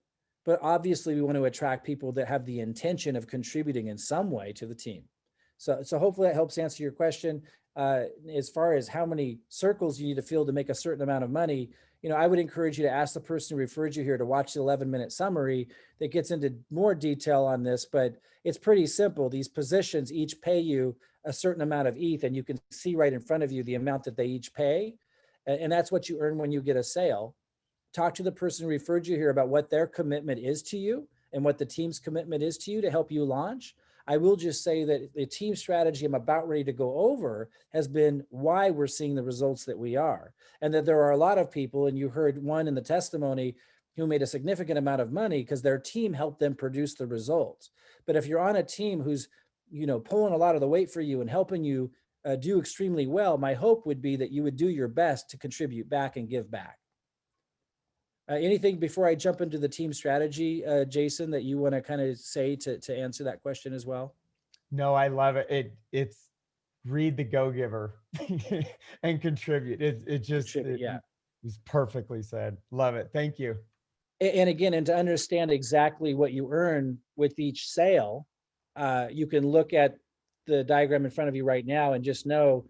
but obviously we want to attract people that have the intention of contributing in some way to the team. So hopefully that helps answer your question. As far as how many circles you need to fill to make a certain amount of money, I would encourage you to ask the person who referred you here to watch the 11-minute summary that gets into more detail on this, but it's pretty simple. These positions each pay you a certain amount of ETH, and you can see right in front of you the amount that they each pay. And that's what you earn when you get a sale. Talk to the person who referred you here about what their commitment is to you and what the team's commitment is to you to help you launch. I will just say that the team strategy I'm about ready to go over has been why we're seeing the results that we are. And that there are a lot of people, and you heard one in the testimony, who made a significant amount of money because their team helped them produce the results. But if you're on a team who's, pulling a lot of the weight for you and helping you do extremely well, my hope would be that you would do your best to contribute back and give back. Anything before I jump into the team strategy, Jason, that you want to kind of say to answer that question as well? No, I love it. It's read the Go Giver and contribute. Contribute, yeah. It was perfectly said. Love it. Thank you. And again, and to understand exactly what you earn with each sale, you can look at the diagram in front of you right now and just know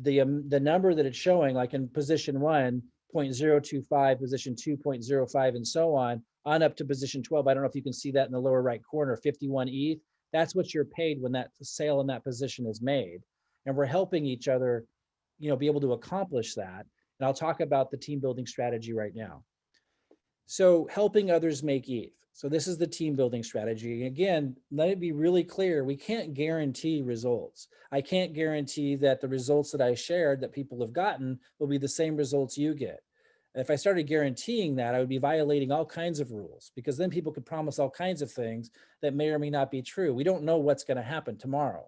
the number that it's showing, like in position 1, 0.025, position 2, 0.05, and so on up to position 12. I don't know if you can see that in the lower right corner, 51 ETH. That's what you're paid when that sale in that position is made. And we're helping each other, be able to accomplish that. And I'll talk about the team building strategy right now. So helping others make ETH. So this is the team building strategy. Again, let it be really clear. We can't guarantee results. I can't guarantee that the results that I shared that people have gotten will be the same results you get. If I started guaranteeing that, I would be violating all kinds of rules, because then people could promise all kinds of things that may or may not be true. We don't know what's going to happen tomorrow.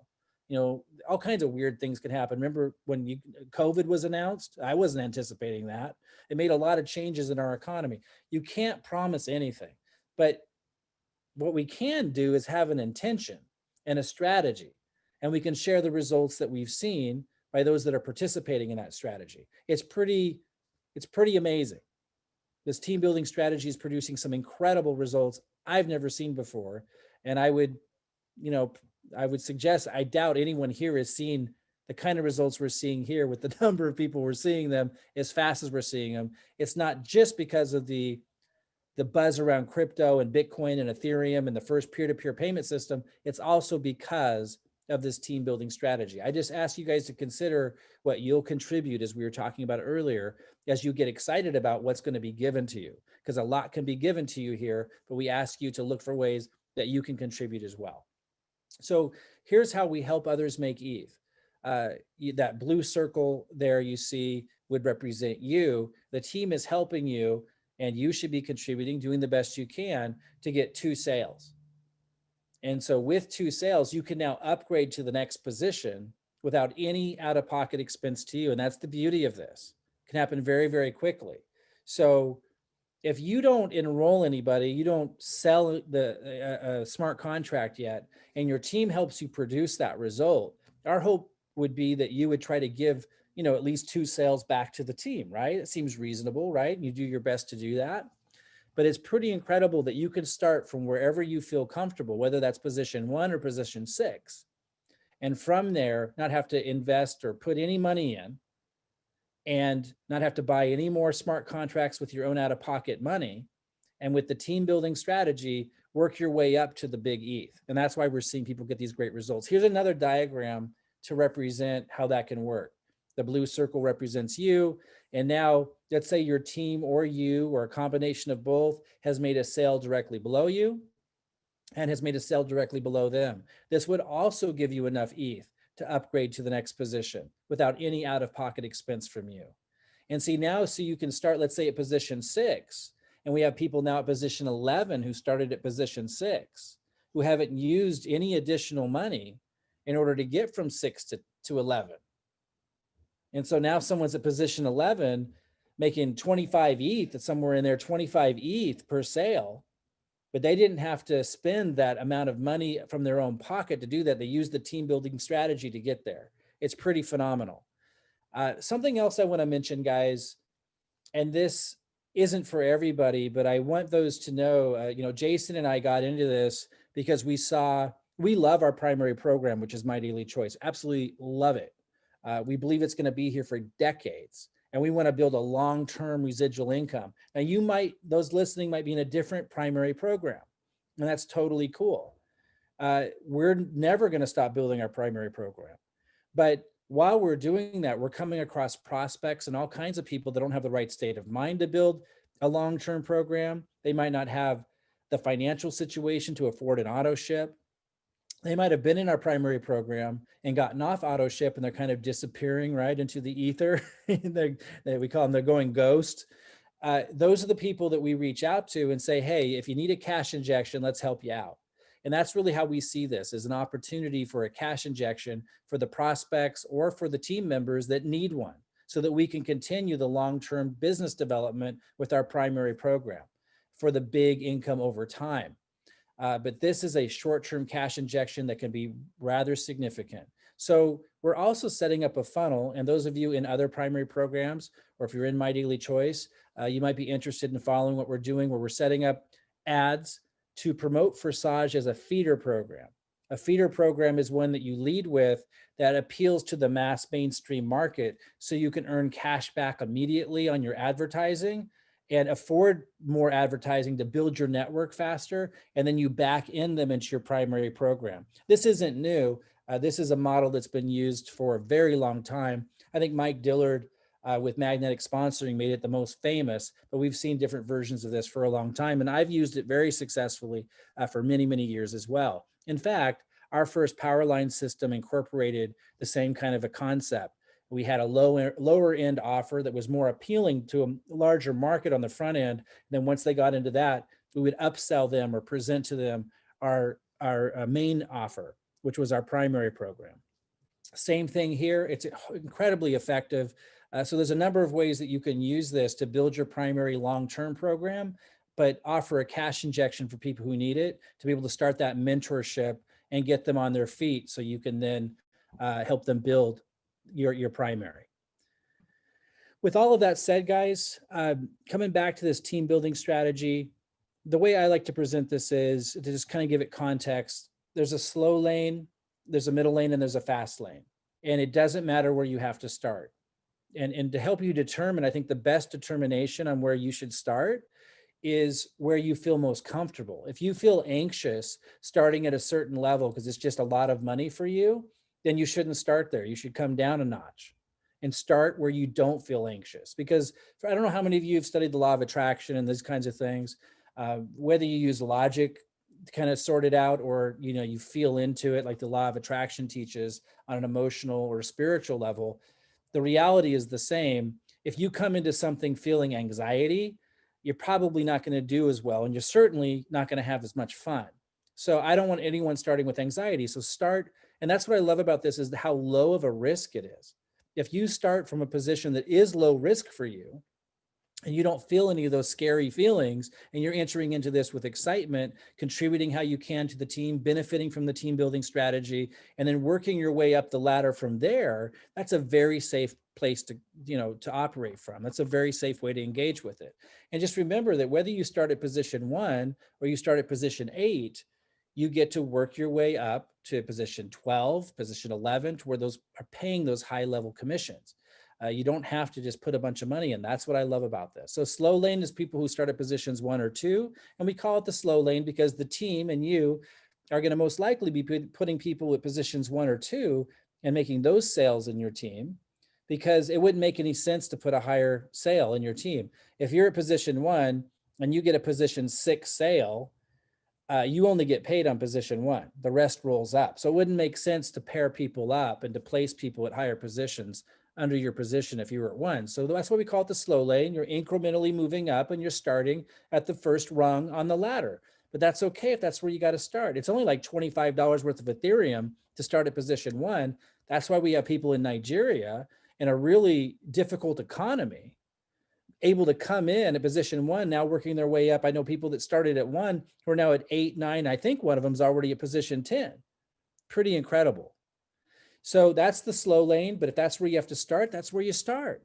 All kinds of weird things can happen. Remember when COVID was announced? I wasn't anticipating that. It made a lot of changes in our economy. You can't promise anything, but what we can do is have an intention and a strategy, and we can share the results that we've seen by those that are participating in that strategy. It's pretty amazing. This team building strategy is producing some incredible results I've never seen before. And I would suggest, I doubt anyone here has seen the kind of results we're seeing here with the number of people we're seeing them as fast as we're seeing them. It's not just because of the buzz around crypto and Bitcoin and Ethereum and the first peer-to-peer payment system. It's also because of this team building strategy. I just ask you guys to consider what you'll contribute, as we were talking about earlier, as you get excited about what's going to be given to you, because a lot can be given to you here, but we ask you to look for ways that you can contribute as well. So here's how we help others make ETH. That blue circle there you see would represent you. The team is helping you, and you should be contributing, doing the best you can to get 2 sales. And so with 2 sales, you can now upgrade to the next position without any out-of-pocket expense to you. And that's the beauty of this. It can happen very, very quickly. So if you don't enroll anybody, you don't sell the smart contract yet, and your team helps you produce that result, our hope would be that you would try to give, at least 2 sales back to the team, right? It seems reasonable, right? And you do your best to do that. But it's pretty incredible that you can start from wherever you feel comfortable, whether that's position 1 or position 6. And from there, not have to invest or put any money in, and not have to buy any more smart contracts with your own out-of-pocket money. And with the team building strategy, work your way up to the big ETH. And that's why we're seeing people get these great results. Here's another diagram to represent how that can work. The blue circle represents you. And now let's say your team or you, or a combination of both, has made a sale directly below you and has made a sale directly below them. This would also give you enough ETH to upgrade to the next position without any out-of-pocket expense from you. And see now, so you can start, let's say at position 6, and we have people now at position 11 who started at position 6, who haven't used any additional money in order to get from 6 to 11. And so now someone's at position 11 making 25 ETH, that's somewhere in there, 25 ETH per sale, but they didn't have to spend that amount of money from their own pocket to do that. They used the team building strategy to get there. It's pretty phenomenal. Something else I want to mention, guys, and this isn't for everybody, but I want those to know, Jason and I got into this because we love our primary program, which is My Daily Choice. Absolutely love it. We believe it's going to be here for decades, and we want to build a long-term residual income. Now those listening might be in a different primary program, and that's totally cool. We're never going to stop building our primary program. But while we're doing that, we're coming across prospects and all kinds of people that don't have the right state of mind to build a long-term program. They might not have the financial situation to afford an auto ship. They might have been in our primary program and gotten off auto ship, and they're kind of disappearing right into the ether. We call them, they're going ghost. Those are the people that we reach out to and say, hey, if you need a cash injection, let's help you out. And that's really how we see this, as an opportunity for a cash injection for the prospects or for the team members that need one, so that we can continue the long-term business development with our primary program for the big income over time. But this is a short-term cash injection that can be rather significant. So we're also setting up a funnel, and those of you in other primary programs, or if you're in My Daily Choice, you might be interested in following what we're doing, where we're setting up ads to promote Forsage as a feeder program. A feeder program is one that you lead with that appeals to the mass mainstream market, so you can earn cash back immediately on your advertising and afford more advertising to build your network faster, and then you back in them into your primary program. This isn't new. This is a model that's been used for a very long time. I think Mike Dillard with magnetic sponsoring made it the most famous, but we've seen different versions of this for a long time, and I've used it very successfully for many, many years as well. In fact, our first power line system incorporated the same kind of a concept. We had a lower end offer that was more appealing to a larger market on the front end. And then once they got into that, we would upsell them or present to them our main offer, which was our primary program. Same thing here. It's incredibly effective. So there's a number of ways that you can use this to build your primary long-term program, but offer a cash injection for people who need it to be able to start that mentorship and get them on their feet, so you can then help them build your primary. With all of that said, guys, coming back to this team building strategy, the way I like to present this is to just kind of give it context. There's a slow lane, there's a middle lane, and there's a fast lane. And it doesn't matter where you have to start. And to help you determine, I think the best determination on where you should start is where you feel most comfortable. If you feel anxious starting at a certain level because it's just a lot of money for you, then you shouldn't start there. You should come down a notch and start where you don't feel anxious. Because I don't know how many of you have studied the law of attraction and these kinds of things, whether you use logic to kind of sort it out, or you feel into it like the law of attraction teaches on an emotional or spiritual level, the reality is the same. If you come into something feeling anxiety, you're probably not going to do as well, and you're certainly not going to have as much fun. So I don't want anyone starting with anxiety. So start, and that's what I love about this, is how low of a risk it is. If you start from a position that is low risk for you, and you don't feel any of those scary feelings, and you're entering into this with excitement, contributing how you can to the team, benefiting from the team building strategy, and then working your way up the ladder from there, that's a very safe place to operate from. That's a very safe way to engage with it. And just remember that whether you start at position 1 or you start at position 8, you get to work your way up to position 12, position 11, to where those are paying those high level commissions. You don't have to just put a bunch of money in. That's what I love about this. So slow lane is people who start at positions 1 or 2, and we call it the slow lane because the team and you are going to most likely be putting people at positions 1 or 2 and making those sales in your team, because it wouldn't make any sense to put a higher sale in your team. If you're at position 1 and you get a position 6 sale, you only get paid on position 1. The rest rolls up. So it wouldn't make sense to pair people up and to place people at higher positions under your position if you were at 1. So that's why we call it the slow lane. You're incrementally moving up and you're starting at the first rung on the ladder. But that's okay if that's where you got to start. It's only like $25 worth of Ethereum to start at position 1. That's why we have people in Nigeria in a really difficult economy able to come in at position 1, now working their way up. I know people that started at 1 who are now at 8, 9. I think one of them is already at position 10. Pretty incredible. So that's the slow lane, but if that's where you have to start, that's where you start.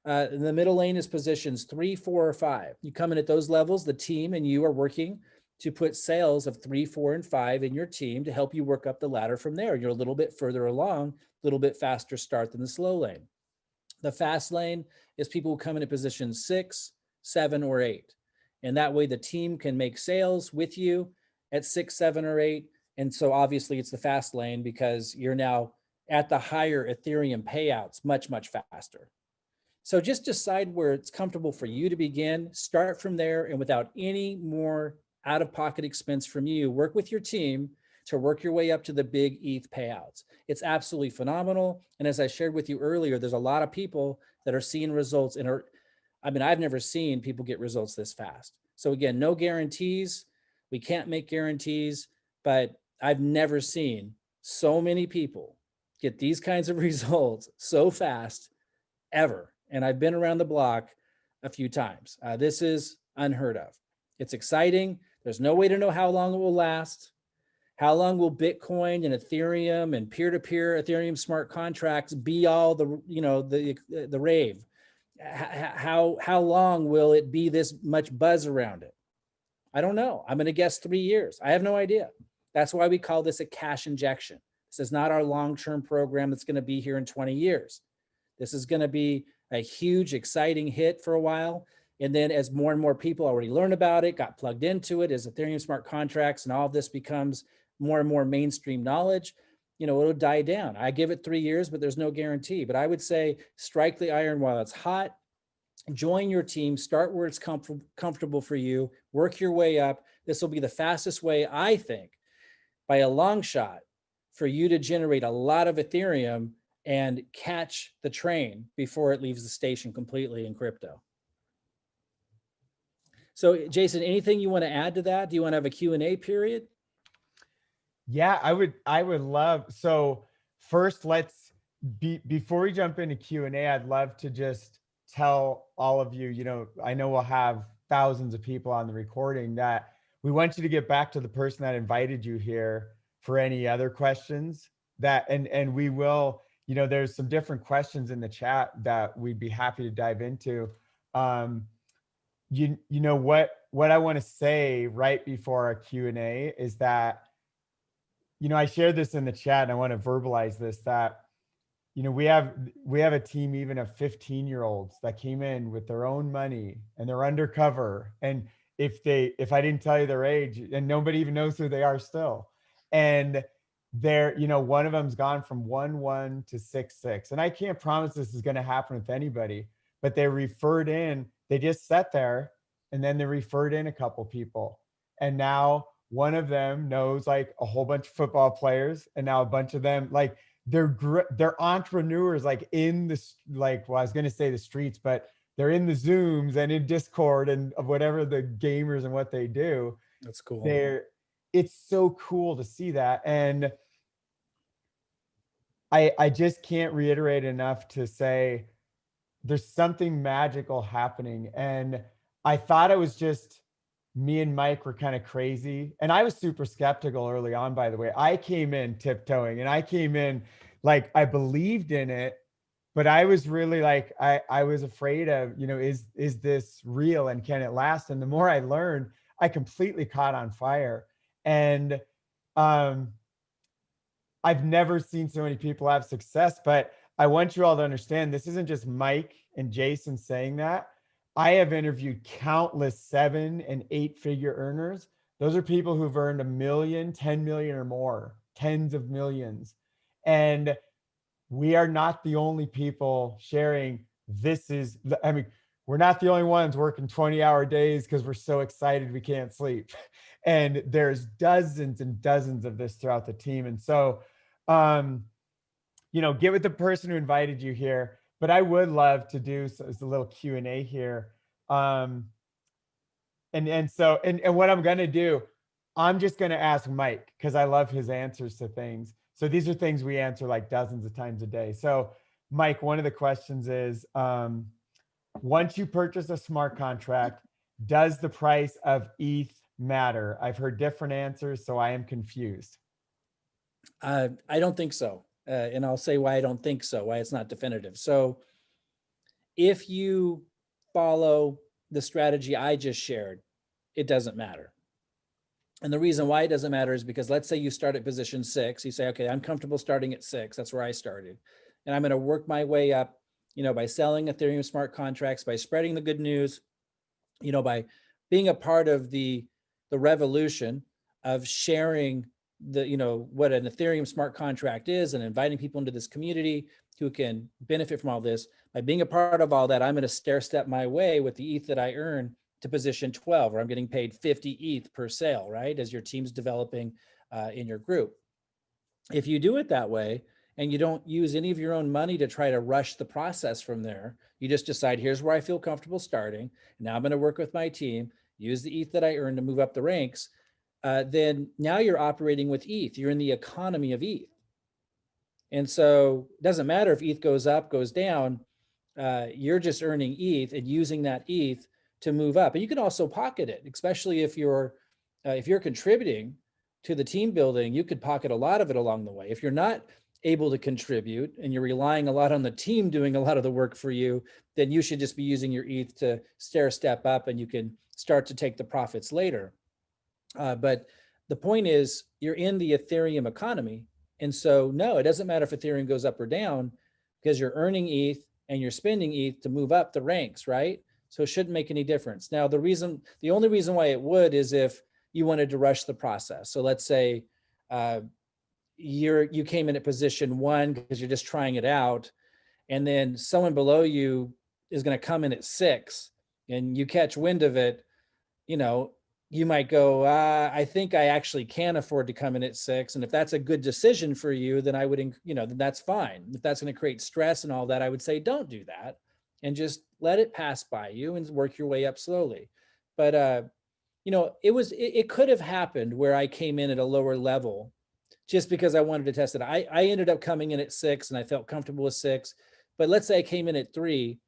The middle lane is positions 3, 4, or 5. You come in at those levels, the team and you are working to put sales of 3, 4, and 5 in your team to help you work up the ladder from there. You're a little bit further along, a little bit faster start than the slow lane. The fast lane is people who come in at position 6, 7, or 8. And that way the team can make sales with you at 6, 7, or 8. And so obviously it's the fast lane because you're now at the higher Ethereum payouts much, much faster. So just decide where it's comfortable for you to begin, start from there, and without any more out-of-pocket expense from you, work with your team to work your way up to the big ETH payouts. It's absolutely phenomenal. And as I shared with you earlier, there's a lot of people that are seeing results and I've never seen people get results this fast. So again, no guarantees. We can't make guarantees, but I've never seen so many people get these kinds of results so fast ever. And I've been around the block a few times. This is unheard of. It's exciting. There's no way to know how long it will last. How long will Bitcoin and Ethereum and peer-to-peer Ethereum smart contracts be all the rave? How long will it be this much buzz around it? I don't know. I'm going to guess 3 years. I have no idea. That's why we call this a cash injection. This is not our long-term program that's going to be here in 20 years. This is going to be a huge, exciting hit for a while. And then as more and more people already learn about it, got plugged into it, as Ethereum smart contracts and all of this becomes more and more mainstream knowledge, it'll die down. I give it 3 years, but there's no guarantee. But I would say strike the iron while it's hot, join your team, start where it's comfortable for you, work your way up. This will be the fastest way, I think, by a long shot, for you to generate a lot of Ethereum and catch the train before it leaves the station completely in crypto. So Jason, anything you want to add to that? Do you want to have a Q&A period? Yeah, I would love. So first, before we jump into Q&A, I'd love to just tell all of you, I know we'll have thousands of people on the recording, that we want you to get back to the person that invited you here for any other questions and we will, there's some different questions in the chat that we'd be happy to dive into. What I want to say right before our Q&A is that, I shared this in the chat and I want to verbalize this, that, we have a team even of 15-year-olds that came in with their own money and they're undercover. And if I didn't tell you their age, and nobody even knows who they are still. And they're, one of them's gone from 1-1 to 6-6. And I can't promise this is going to happen with anybody, but they just sat there and then they referred in a couple people. And now one of them knows like a whole bunch of football players. And now a bunch of them, like, they're entrepreneurs, like I was going to say the streets, but they're in the Zooms and in Discord and of whatever the gamers and what they do. That's cool. It's so cool to see that. And I just can't reiterate enough to say there's something magical happening. And I thought it was just me and Mike were kind of crazy. And I was super skeptical early on, by the way. I came in tiptoeing and I came in like I believed in it, but I was really like, I was afraid of, is this real and can it last? And the more I learned, I completely caught on fire. And I've never seen so many people have success, but I want you all to understand this isn't just Mike and Jason saying that. I have interviewed countless 7 and 8 figure earners. Those are people who've earned a million, 10 million or more, tens of millions. And we are not the only people sharing this is, I mean, we're not the only ones working 20-hour days because we're so excited we can't sleep. And there's dozens and dozens of this throughout the team. And so, get with the person who invited you here. But I would love to do a little Q&A here. Um, and what I'm gonna do, I'm just gonna ask Mike because I love his answers to things. So these are things we answer like dozens of times a day. So Mike, one of the questions is, once you purchase a smart contract, does the price of ETH matter? I've heard different answers, so I am confused. I don't think so. And I'll say why I don't think so, why it's not definitive. So if you follow the strategy I just shared, it doesn't matter. And the reason why it doesn't matter is because let's say you start at position 6, you say, okay, I'm comfortable starting at 6. That's where I started. And I'm going to work my way up, by selling Ethereum smart contracts, by spreading the good news, by being a part of the revolution of sharing what an Ethereum smart contract is and inviting people into this community who can benefit from all this. By being a part of all that, I'm going to stair step my way with the ETH that I earn to position 12, where I'm getting paid 50 ETH per sale, right? As your team's developing in your group. If you do it that way and you don't use any of your own money to try to rush the process from there, you just decide, here's where I feel comfortable starting. Now I'm going to work with my team, use the ETH that I earned to move up the ranks. Then now you're operating with ETH. You're in the economy of ETH. And so it doesn't matter if ETH goes up, goes down, you're just earning ETH and using that ETH to move up. And you can also pocket it, especially if you're contributing to the team building, you could pocket a lot of it along the way. If you're not able to contribute and you're relying a lot on the team doing a lot of the work for you, then you should just be using your ETH to stair step up and you can start to take the profits later. But the point is, you're in the Ethereum economy. And so, no, it doesn't matter if Ethereum goes up or down because you're earning ETH and you're spending ETH to move up the ranks, right? So it shouldn't make any difference. Now, the only reason why it would is if you wanted to rush the process. So let's say you came in at position 1 because you're just trying it out, and then someone below you is going to come in at 6, and you catch wind of it. You might go, I think I actually can afford to come in at 6. And if that's a good decision for you, then I would, then that's fine. If that's going to create stress and all that, I would say, don't do that and just let it pass by you and work your way up slowly. But, it could have happened where I came in at a lower level just because I wanted to test it. I ended up coming in at 6 and I felt comfortable with 6, but let's say I came in at 3,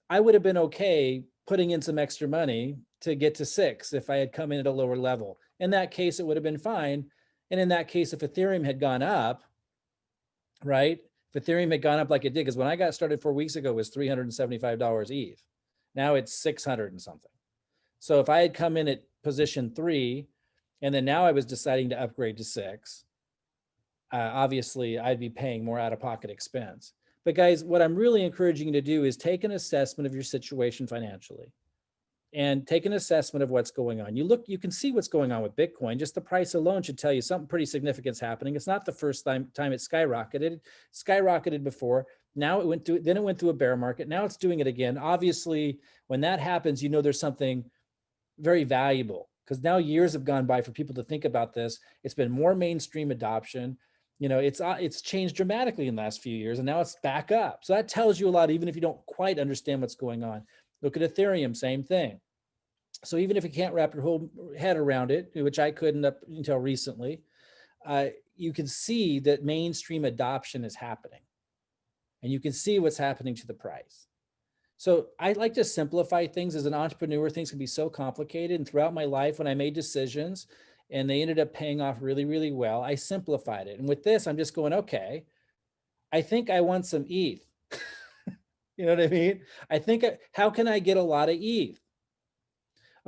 I would have been okay putting in some extra money to get to 6 if I had come in at a lower level. In that case, it would have been fine. And in that case, if Ethereum had gone up, right? If Ethereum had gone up like it did, because when I got started 4 weeks ago, it was $375 ETH. Now it's 600 and something. So if I had come in at position 3, and then now I was deciding to upgrade to 6, obviously I'd be paying more out-of-pocket expense. But guys, what I'm really encouraging you to do is take an assessment of your situation financially and take an assessment of what's going on. You can see what's going on with Bitcoin. Just the price alone should tell you something pretty significant is happening. It's not the first time it skyrocketed. It skyrocketed before. Now it went through a bear market. Now it's doing it again. Obviously, when that happens, there's something very valuable, because now years have gone by for people to think about this. It's been more mainstream adoption. It's changed dramatically in the last few years, and now it's back up. So that tells you a lot, even if you don't quite understand what's going on. Look at Ethereum, same thing. So even if you can't wrap your whole head around it, which I couldn't up until recently, you can see that mainstream adoption is happening, and you can see what's happening to the price. So I like to simplify things. As an entrepreneur, things can be so complicated. And throughout my life, when I made decisions and they ended up paying off really, really well, I simplified it. And with this, I'm just going, okay, I think I want some ETH. You know what I mean? How can I get a lot of ETH?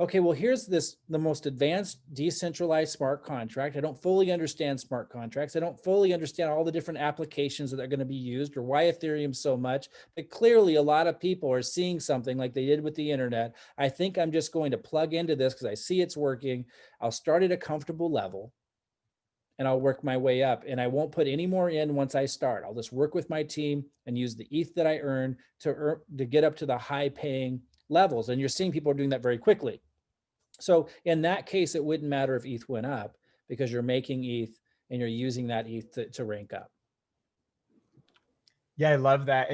okay, well, here's the most advanced decentralized smart contract. I don't fully understand smart contracts. I don't fully understand all the different applications that are going to be used or why Ethereum so much. But clearly, a lot of people are seeing something like they did with the internet. I think I'm just going to plug into this because I see it's working. I'll start at a comfortable level and I'll work my way up. And I won't put any more in once I start. I'll just work with my team and use the ETH that I earn to get up to the high paying levels. And you're seeing people are doing that very quickly. So in that case, it wouldn't matter if ETH went up because you're making ETH and you're using that ETH to rank up. Yeah, I love that.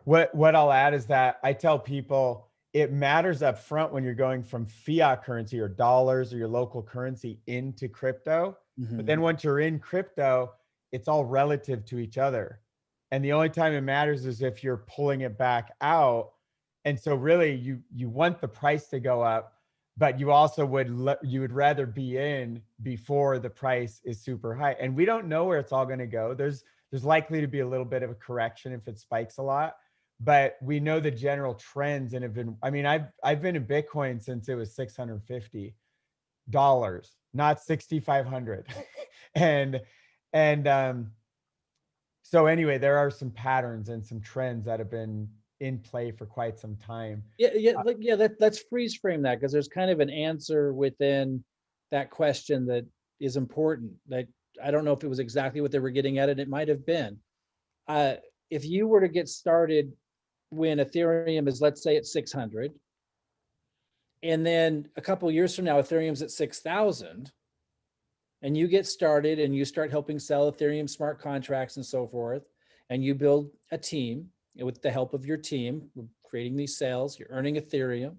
What I'll add is that I tell people it matters up front when you're going from fiat currency or dollars or your local currency into crypto. But then once you're in crypto, it's all relative to each other. And the only time it matters is if you're pulling it back out. And so really you want the price to go up, but you also would rather be in before the price is super high. And we don't know where it's all going to go. There's likely to be a little bit of a correction if it spikes a lot, but we know the general trends and have been, I mean, I've been in Bitcoin since it was $650, not 6,500. and so anyway, there are some patterns and some trends that have been in play for quite some time. Let's freeze frame that because there's kind of an answer within that question that is important. That I don't know if it was exactly what they were getting at, and it might have been. If you were to get started when Ethereum is, let's say, at 600, and then a couple of years from now, Ethereum's at 6,000, and you get started and you start helping sell Ethereum smart contracts and so forth, and you build a team with the help of your team, creating these sales, you're earning Ethereum.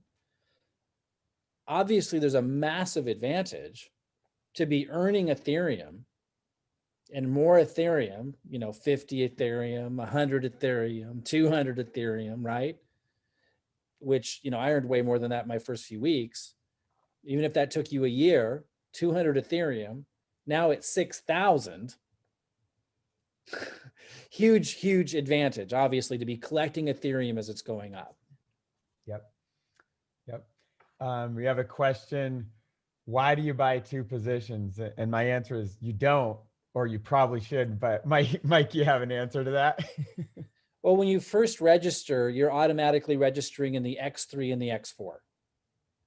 Obviously, there's a massive advantage to be earning Ethereum and more Ethereum, 50 Ethereum, 100 Ethereum, 200 Ethereum, right? Which, I earned way more than that in my first few weeks. Even if that took you a year, 200 Ethereum, now it's 6,000. Huge advantage, obviously, to be collecting Ethereum as it's going up. Yep. We have a question. Why do you buy two positions? And my answer is you don't, or you probably should, but Mike, you have an answer to that? Well, when you first register, you're automatically registering in the X3 and the X4.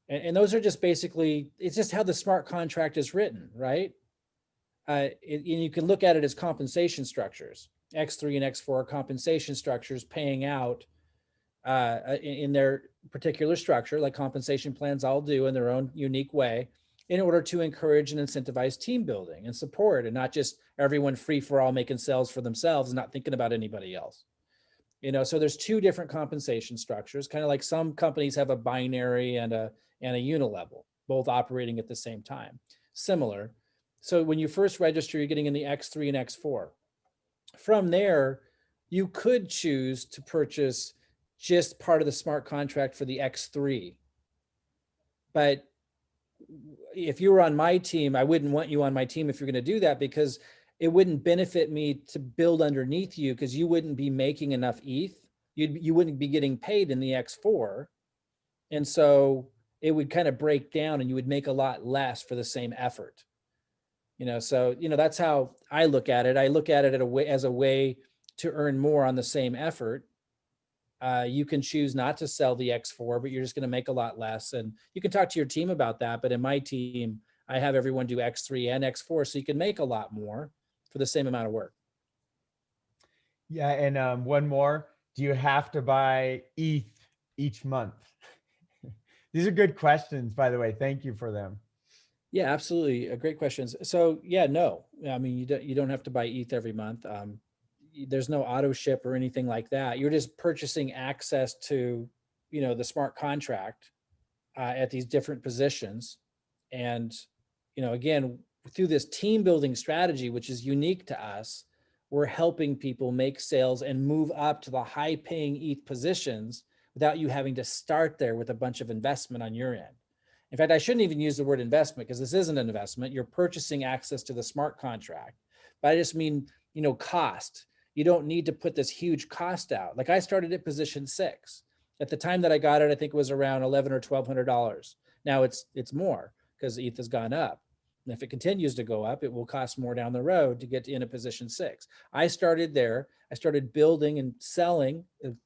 And those are just basically, it's just how the smart contract is written, right? And you can look at it as compensation structures. X3 and X4 are compensation structures paying out in their particular structure, like compensation plans all do in their own unique way, in order to encourage and incentivize team building and support, and not just everyone free for all making sales for themselves and not thinking about anybody else. So there's two different compensation structures, kind of like some companies have a binary and a unilevel, both operating at the same time. Similar. So when you first register, you're getting in the X3 and X4. From there, you could choose to purchase just part of the smart contract for the X3. But if you were on my team, I wouldn't want you on my team if you're going to do that, because it wouldn't benefit me to build underneath you, because you wouldn't be making enough ETH. You wouldn't be getting paid in the X4. And so it would kind of break down and you would make a lot less for the same effort. So, that's how I look at it. I look at it as a way to earn more on the same effort. You can choose not to sell the X4, but you're just going to make a lot less. And you can talk to your team about that. But in my team, I have everyone do X3 and X4, so you can make a lot more for the same amount of work. Yeah. And one more, do you have to buy ETH each month? These are good questions, by the way. Thank you for them. Yeah, absolutely. Great questions. So yeah, no, I mean, you don't have to buy ETH every month. There's no auto ship or anything like that. You're just purchasing access to, the smart contract at these different positions. And, again, through this team building strategy, which is unique to us, we're helping people make sales and move up to the high paying ETH positions without you having to start there with a bunch of investment on your end. In fact, I shouldn't even use the word investment, because this isn't an investment. You're purchasing access to the smart contract. But I just mean, cost. You don't need to put this huge cost out. Like I started at position 6. At the time that I got it, I think it was around $1,100 or $1,200. Now it's more because ETH has gone up. And if it continues to go up, it will cost more down the road to get in a position 6. I started there. I started building and selling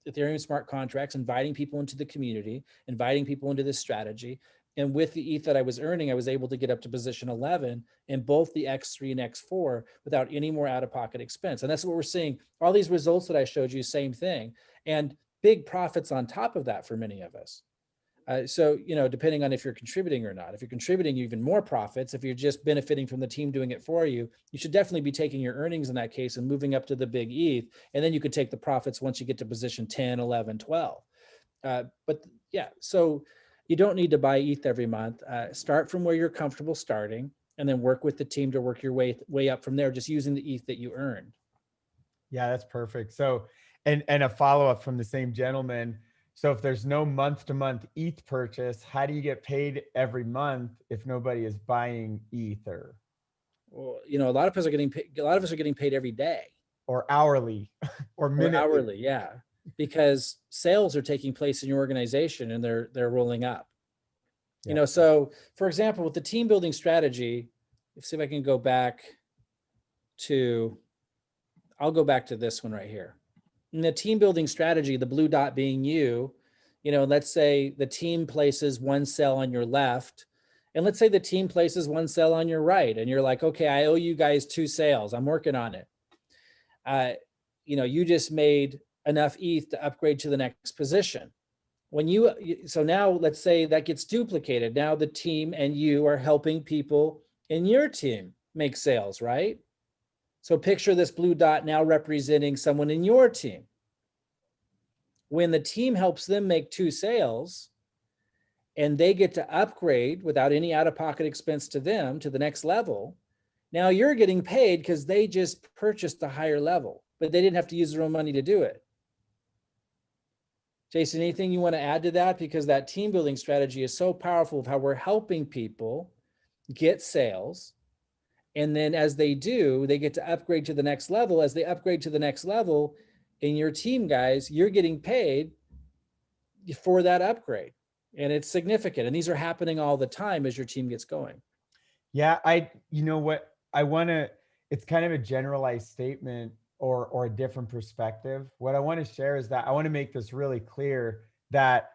Ethereum smart contracts, inviting people into the community, inviting people into this strategy. And with the ETH that I was earning, I was able to get up to position 11 in both the X3 and X4 without any more out-of-pocket expense. And that's what we're seeing. All these results that I showed you, same thing. And big profits on top of that for many of us. So, depending on if you're contributing or not. If you're contributing, even more profits. If you're just benefiting from the team doing it for you, you should definitely be taking your earnings in that case and moving up to the big ETH. And then you could take the profits once you get to position 10, 11, 12. But yeah, so you don't need to buy ETH every month. Start from where you're comfortable starting, and then work with the team to work your way up from there, just using the ETH that you earned. Yeah, that's perfect. So, and a follow-up from the same gentleman. So if there's no month-to-month ETH purchase, how do you get paid every month if nobody is buying Ether? Well, a lot of us are getting paid, every day Or hourly or or minutely? hourly. Yeah, because sales are taking place in your organization and they're rolling up. Yeah. So for example, with the team building strategy, let's see if I can go back to, I'll go back to this one right here. In the team building strategy, the blue dot being you, let's say the team places one cell on your left, and let's say the team places one cell on your right, and you're like, okay, I owe you guys 2 sales. I'm working on it. You just made enough ETH to upgrade to the next position. So now let's say that gets duplicated. Now the team and you are helping people in your team make sales, right? So picture this blue dot now representing someone in your team. When the team helps them make 2 sales and they get to upgrade without any out-of-pocket expense to them to the next level, now you're getting paid because they just purchased a higher level, but they didn't have to use their own money to do it. Jason, anything you want to add to that? Because that team building strategy is so powerful of how we're helping people get sales. And then as they do, they get to upgrade to the next level. As they upgrade to the next level in your team, guys, you're getting paid for that upgrade. And it's significant. And these are happening all the time as your team gets going. Yeah, what I want to, it's kind of a generalized statement or a different perspective. What I want to share is that I want to make this really clear that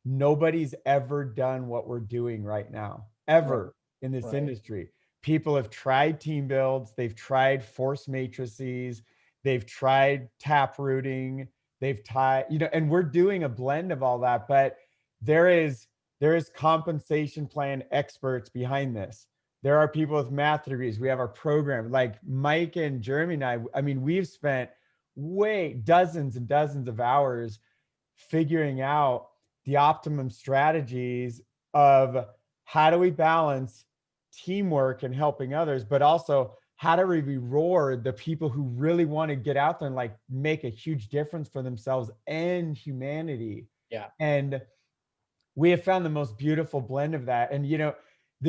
nobody's ever done what we're doing right now, ever in this Right. industry. People have tried team builds, they've tried force matrices, they've tried tap rooting, they've tried, and we're doing a blend of all that, but there is compensation plan experts behind this. There are people with math degrees. We have our program, like Mike and Jeremy and I mean, we've spent dozens and dozens of hours figuring out the optimum strategies of how do we balance teamwork and helping others, but also how do we reward the people who really want to get out there and like make a huge difference for themselves and humanity. Yeah. And we have found the most beautiful blend of that. And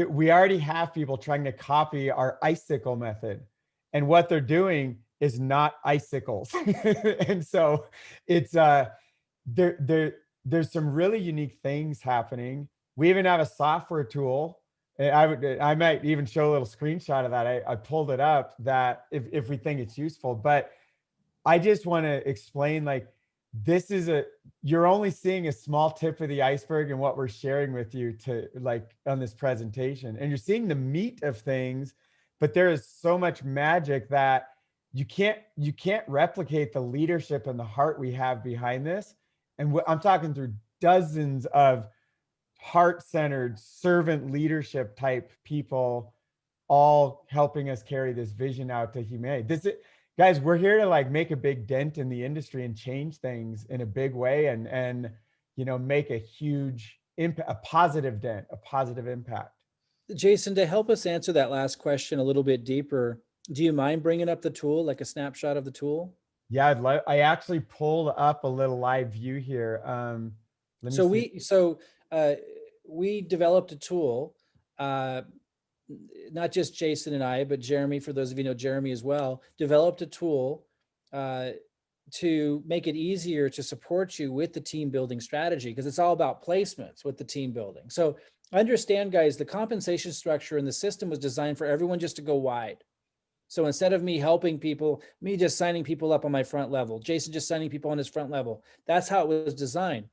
we already have people trying to copy our icicle method, and what they're doing is not icicles. And so it's there's some really unique things happening. We even have a software tool. I might even show a little screenshot of that. I pulled it up, that if we think it's useful, but I just want to explain, like, you're only seeing a small tip of the iceberg in what we're sharing with you to, like, on this presentation, and you're seeing the meat of things, but there is so much magic that you can't replicate the leadership and the heart we have behind this. And I'm talking through dozens of heart-centered servant leadership type people, all helping us carry this vision out to humanity. Guys, we're here to like make a big dent in the industry and change things in a big way, and make a huge impact, a positive dent, a positive impact. Jason, to help us answer that last question a little bit deeper, do you mind bringing up the tool, like a snapshot of the tool? Yeah, I actually pulled up a little live view here. Let me see. We developed a tool, not just Jason and I, but Jeremy, for those of you who know Jeremy as well, developed a tool to make it easier to support you with the team building strategy, because it's all about placements with the team building. So Understand, guys, the compensation structure and the system was designed for everyone just to go wide. So instead of me helping people, me just signing people up on my front level, Jason just signing people on his front level, that's how it was designed.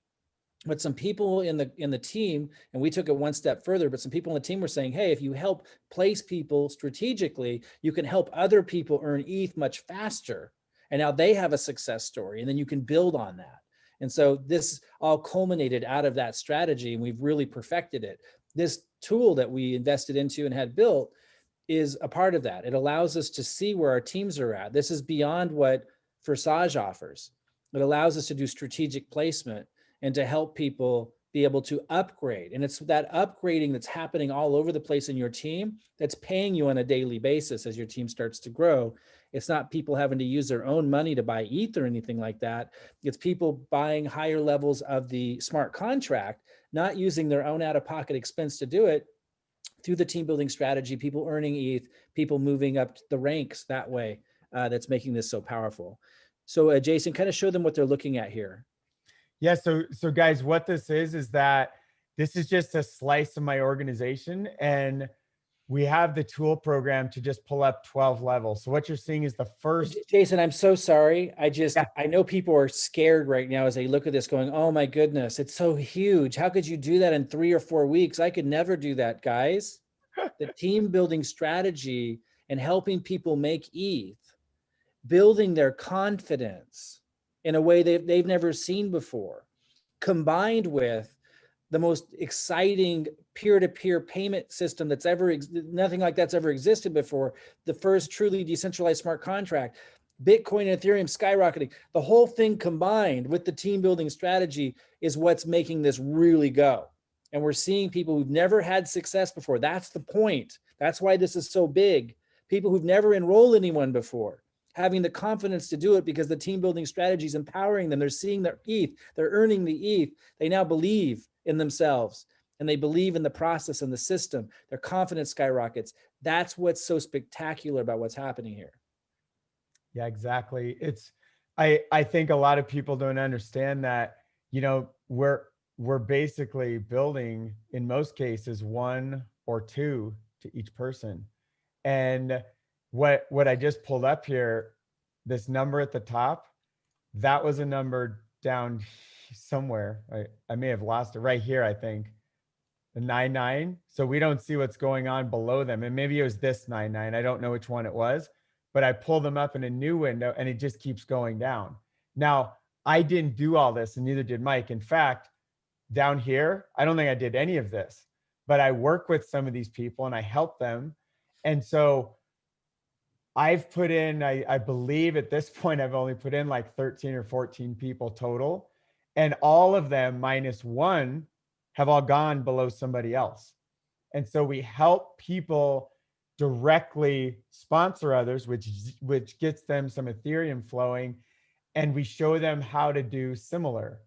But some people in the team, and we took it one step further, but some people in the team were saying, hey, if you help place people strategically, you can help other people earn ETH much faster. And now they have a success story, and then you can build on that. And so this all culminated out of that strategy, and we've really perfected it. This tool that we invested into and had built is a part of that. It allows us to see where our teams are at. This is beyond what Forsage offers. It allows us to do strategic placement and to help people be able to upgrade. And it's that upgrading that's happening all over the place in your team that's paying you on a daily basis as your team starts to grow. It's not people having to use their own money to buy ETH or anything like that. It's people buying higher levels of the smart contract, not using their own out-of-pocket expense to do it, through the team building strategy, people earning ETH, people moving up the ranks that way. That's making this so powerful. So Jason, kind of show them what they're looking at here. Yeah. So guys, what this is that this is just a slice of my organization, and we have the tool program to just pull up 12 levels. So what you're seeing is the first. Jason, I'm so sorry. Yeah. I know people are scared right now as they look at this going, oh my goodness, it's so huge. How could you do that in 3 or 4 weeks? I could never do that, guys. The team building strategy and helping people make ETH, building their confidence in a way they've never seen before, combined with the most exciting peer-to-peer payment system that's ever, nothing like that's ever existed before, the first truly decentralized smart contract, Bitcoin and Ethereum skyrocketing, the whole thing combined with the team building strategy is what's making this really go. And we're seeing people who've never had success before. That's the point. That's why this is so big. People who've never enrolled anyone before, having the confidence to do it because the team building strategy is empowering them. They're seeing their ETH, they're earning the ETH. They now believe in themselves and they believe in the process and the system. Their confidence skyrockets. That's what's so spectacular about what's happening here. Yeah, exactly. I think a lot of people don't understand that, we're basically building, in most cases, 1 or 2 to each person. And what I just pulled up here, this number at the top, that was a number down somewhere. I may have lost it right here, I think. The 99. So we don't see what's going on below them. And maybe it was this 99. I don't know which one it was, but I pull them up in a new window and it just keeps going down. Now, I didn't do all this and neither did Mike. In fact, down here, I don't think I did any of this, but I work with some of these people and I help them. And so I've put in, I believe at this point, I've only put in like 13 or 14 people total. And all of them minus one have all gone below somebody else. And so we help people directly sponsor others, which gets them some Ethereum flowing. And we show them how to do similar.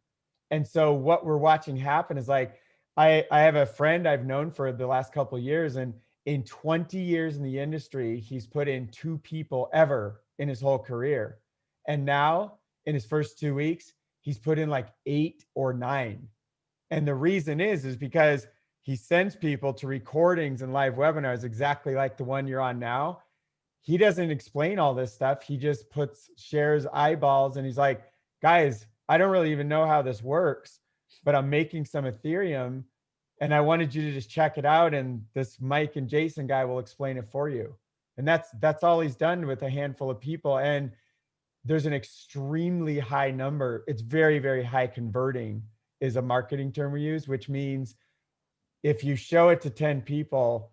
And so what we're watching happen is like, I have a friend I've known for the last couple of years, and in 20 years in the industry, he's put in 2 people ever in his whole career. And now in his first 2 weeks, he's put in like 8 or 9. And the reason is because he sends people to recordings and live webinars exactly like the one you're on now. He doesn't explain all this stuff. He just shares eyeballs and he's like, guys, I don't really even know how this works, but I'm making some Ethereum and I wanted you to just check it out. And this Mike and Jason guy will explain it for you. And that's all he's done with a handful of people. And there's an extremely high number. It's very, very high converting is a marketing term we use, which means if you show it to 10 people,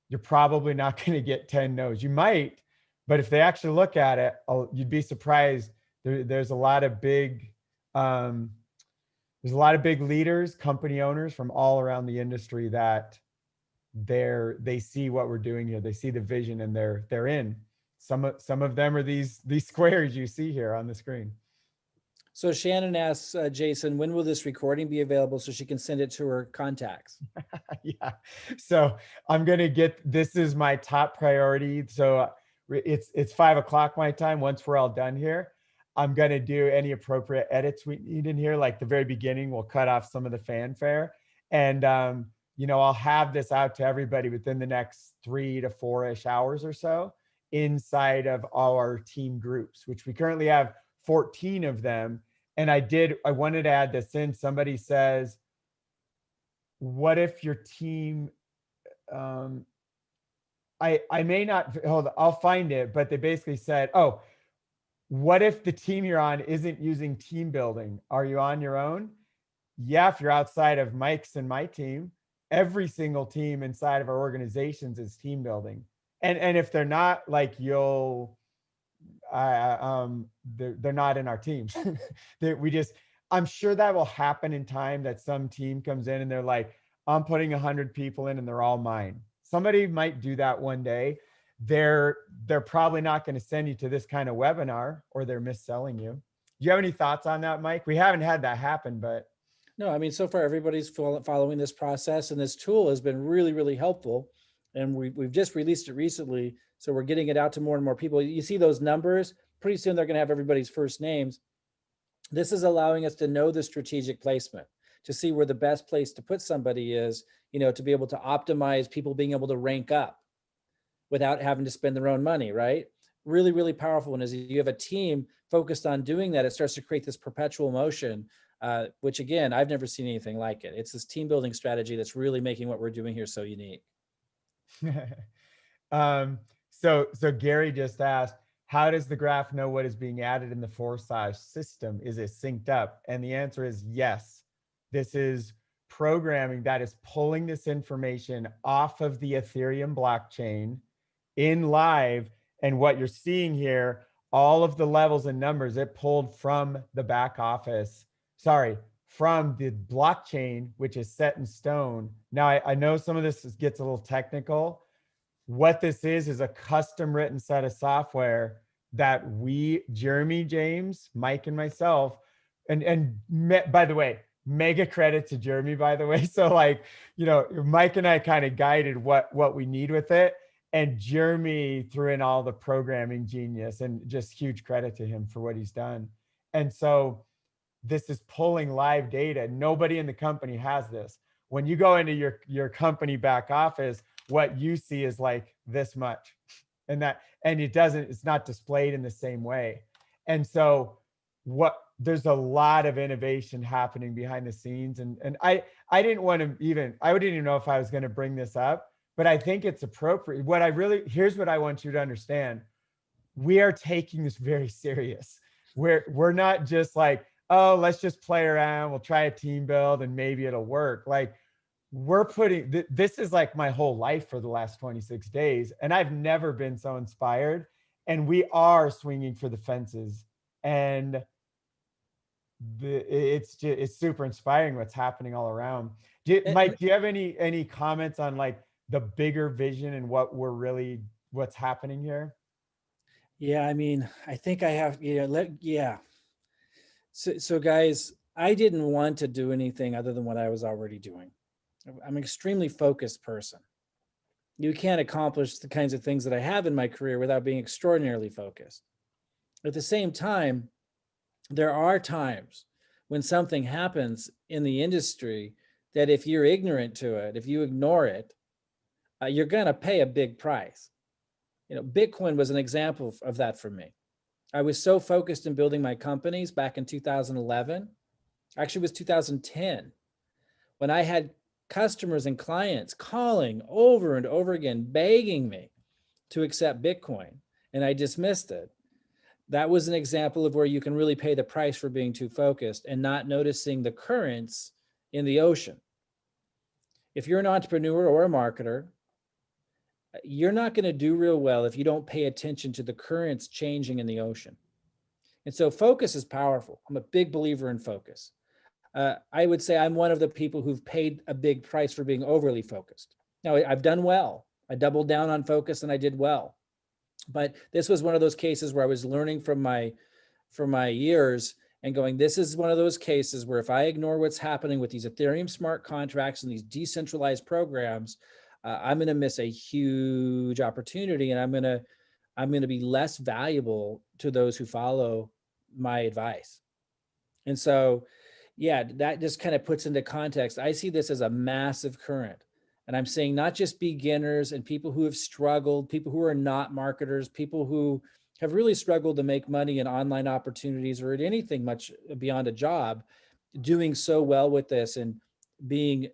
you're probably not going to get 10 no's. You might, but if they actually look at it, you'd be surprised. There's a lot of big leaders, company owners from all around the industry that they see what we're doing here. They see the vision and they're in. Some of them are these squares you see here on the screen. So Shannon asks Jason, when will this recording be available so she can send it to her contacts? Yeah. So I'm going to this is my top priority. So it's 5 o'clock my time. Once we're all done here, I'm going to do any appropriate edits we need in here. Like the very beginning, we'll cut off some of the fanfare. And I'll have this out to everybody within the next 3 to 4-ish hours or so inside of our team groups, which we currently have 14 of them. And I wanted to add this in. Somebody says, what if your team, um, I may not, hold on, I'll find it, but they basically said, oh, what if the team you're on isn't using team building? Are you on your own? Yeah, if you're outside of Mike's and my team, every single team inside of our organizations is team building. And if they're not, like, they're not in our teams. We just, I'm sure that will happen in time, that some team comes in and they're like, I'm putting 100 people in and they're all mine. Somebody might do that one day. They're probably not going to send you to this kind of webinar, or they're mis-selling you. Do you have any thoughts on that, Mike? We haven't had that happen, but No, I mean, so far everybody's following this process, and this tool has been really, really helpful. And we've just released it recently, so we're getting it out to more and more people. You see those numbers, pretty soon they're going to have everybody's first names. This is allowing us to know the strategic placement, to see where the best place to put somebody is, to be able to optimize people being able to rank up without having to spend their own money, right? Really, really powerful. And as you have a team focused on doing that, it starts to create this perpetual motion, which again, I've never seen anything like it. It's this team building strategy that's really making what we're doing here so unique. So Gary just asked, how does the graph know what is being added in the Forsage system? Is it synced up? And the answer is yes. This is programming that is pulling this information off of the Ethereum blockchain in live. And what you're seeing here, all of the levels and numbers, it pulled from the back office. Sorry, from the blockchain, which is set in stone. Now, I know some of this gets a little technical. What this is a custom written set of software that Jeremy, James, Mike, and myself, by the way, mega credit to Jeremy, by the way. So, like, Mike and I kind of guided what we need with it. And Jeremy threw in all the programming genius, and just huge credit to him for what he's done. And so this is pulling live data. Nobody in the company has this. When you go into your company back office, what you see is like this much, and it's not displayed in the same way. And so there's a lot of innovation happening behind the scenes. And I didn't even know if I was going to bring this up, but I think it's appropriate. Here's what I want you to understand. We are taking this very serious. We're not just like, oh, let's just play around. We'll try a team build and maybe it'll work. Like, this is like my whole life for the last 26 days. And I've never been so inspired. And we are swinging for the fences. And it's super inspiring what's happening all around. Mike, do you have any comments on like the bigger vision and what's happening here? Yeah, I mean, I think I have, yeah. So guys, I didn't want to do anything other than what I was already doing. I'm an extremely focused person. You can't accomplish the kinds of things that I have in my career without being extraordinarily focused. At the same time, there are times when something happens in the industry that if you're ignorant to it, if you ignore it, you're going to pay a big price. Bitcoin was an example of that for me. I was so focused in building my companies back in 2011. Actually, it was 2010 when I had customers and clients calling over and over again, begging me to accept Bitcoin, and I dismissed it. That was an example of where you can really pay the price for being too focused and not noticing the currents in the ocean. If you're an entrepreneur or a marketer, you're not going to do real well if you don't pay attention to the currents changing in the ocean. And so focus is powerful. I'm a big believer in focus. I would say I'm one of the people who've paid a big price for being overly focused. Now, I've done well. I doubled down on focus and I did well. But this was one of those cases where I was learning from my years and going, this is one of those cases where if I ignore what's happening with these Ethereum smart contracts and these decentralized programs, I'm going to miss a huge opportunity, and I'm going to be less valuable to those who follow my advice. And so, Yeah, that just kind of puts into context. I see this as a massive current. And I'm saying not just beginners and people who have struggled, people who are not marketers, people who have really struggled to make money in online opportunities or at anything much beyond a job, doing so well with this and being,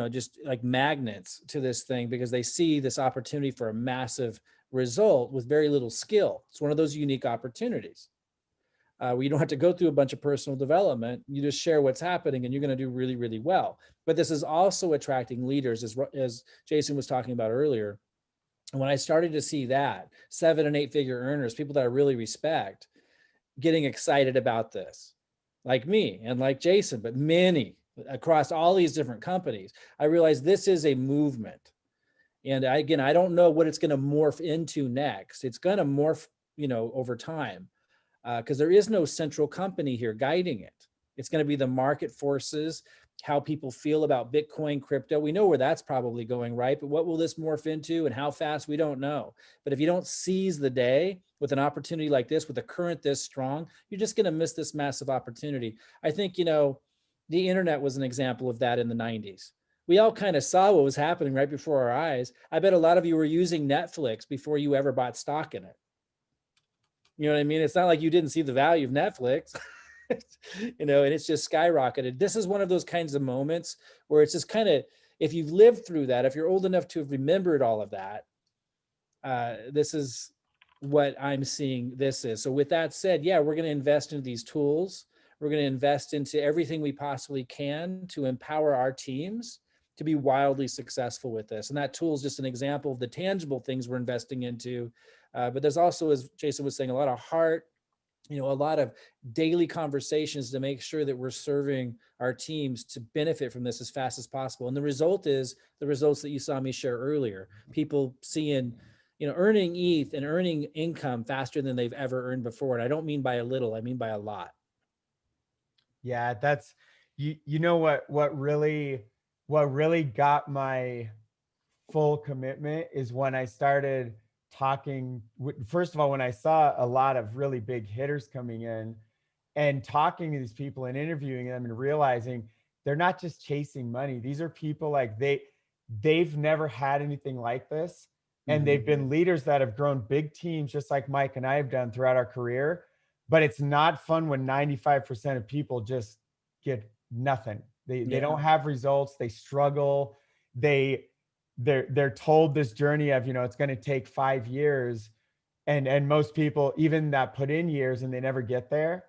just like magnets to this thing because they see this opportunity for a massive result with very little skill. It's one of those unique opportunities where you don't have to go through a bunch of personal development. You just share what's happening and you're going to do really, really well. But this is also attracting leaders, as Jason was talking about earlier. And when I started to see that 7 and 8 figure earners, people that I really respect, getting excited about this, like me and like Jason, but many across all these different companies, I realized this is a movement. And again, I don't know what it's going to morph into next. It's going to morph, over time, because there is no central company here guiding it. It's going to be the market forces, how people feel about Bitcoin, crypto. We know where that's probably going, right? But what will this morph into and how fast, we don't know. But if you don't seize the day with an opportunity like this, with a current this strong, you're just going to miss this massive opportunity. I think, the internet was an example of that in the 90s. We all kind of saw what was happening right before our eyes. I bet a lot of you were using Netflix before you ever bought stock in it. You know what I mean? It's not like you didn't see the value of Netflix, and it's just skyrocketed. This is one of those kinds of moments where it's just kind of, if you've lived through that, if you're old enough to have remembered all of that, this is what I'm seeing this is. So with that said, yeah, we're going to invest into these tools. We're going to invest into everything we possibly can to empower our teams to be wildly successful with this. And that tool is just an example of the tangible things we're investing into. But there's also, as Jason was saying, a lot of heart, a lot of daily conversations to make sure that we're serving our teams to benefit from this as fast as possible. And the result is the results that you saw me share earlier. People seeing, earning ETH and earning income faster than they've ever earned before. And I don't mean by a little, I mean by a lot. Yeah, that's what really got my full commitment is when I started talking. First of all, when I saw a lot of really big hitters coming in and talking to these people and interviewing them and realizing they're not just chasing money. These are people like they've never had anything like this. And they've been leaders that have grown big teams just like Mike and I have done throughout our career. But it's not fun when 95% of people just get nothing. They don't have results. They struggle. They're told this journey of, it's going to take 5 years. And most people, even that put in years and they never get there.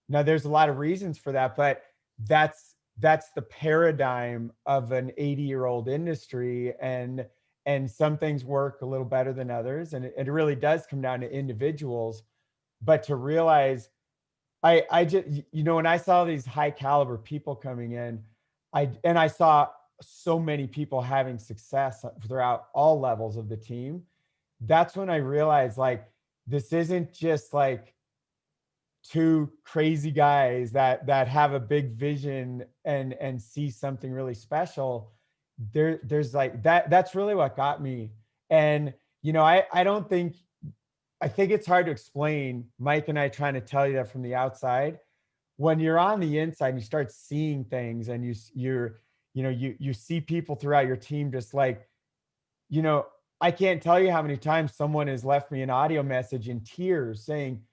Now there's a lot of reasons for that, but that's the paradigm of an 80-year-old industry. And some things work a little better than others. And it really does come down to individuals. But to realize, I just, when I saw these high caliber people coming in, I saw so many people having success throughout all levels of the team. That's when I realized, like, this isn't just like two crazy guys that have a big vision and see something really special. There's like that's really what got me. And I don't think, I think it's hard to explain, Mike and I trying to tell you that from the outside. When you're on the inside and you start seeing things and you see people throughout your team, just like, I can't tell you how many times someone has left me an audio message in tears saying,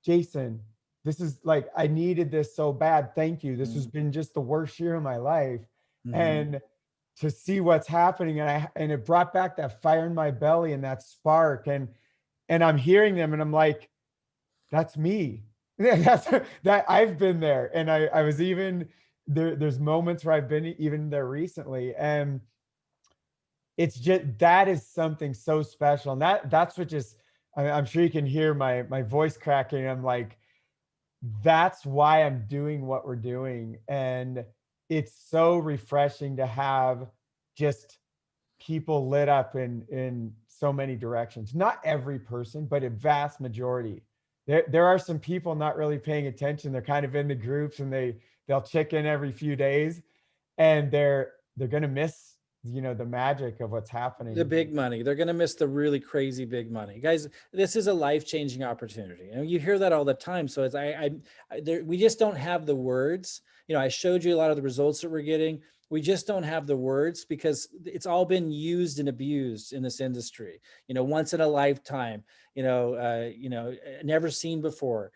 Jason, this is like, I needed this so bad. Thank you. This has been just the worst year of my life. And to see what's happening, and it brought back that fire in my belly and that spark. And I'm hearing them and I'm like, that's me. That's that I've been there. And I was even there's moments where I've been even there recently. And it's just, that is something so special. And that's what just, I'm sure you can hear my voice cracking. I'm like, that's why I'm doing what we're doing. And it's so refreshing to have just people lit up in so many directions. Not every person, but a vast majority. There are some people not really paying attention. They're kind of in the groups and they'll check in every few days, and they're going to miss you know, the magic of what's The happening. big money. They're going to miss the really crazy big money. Guys, this is a life-changing opportunity. And you hear that all the time. So it's, we just don't have the words. You know, I showed you a lot of the results that we're getting. We just don't have the words because it's all been used and abused in this industry. You know, once in a lifetime, never seen before.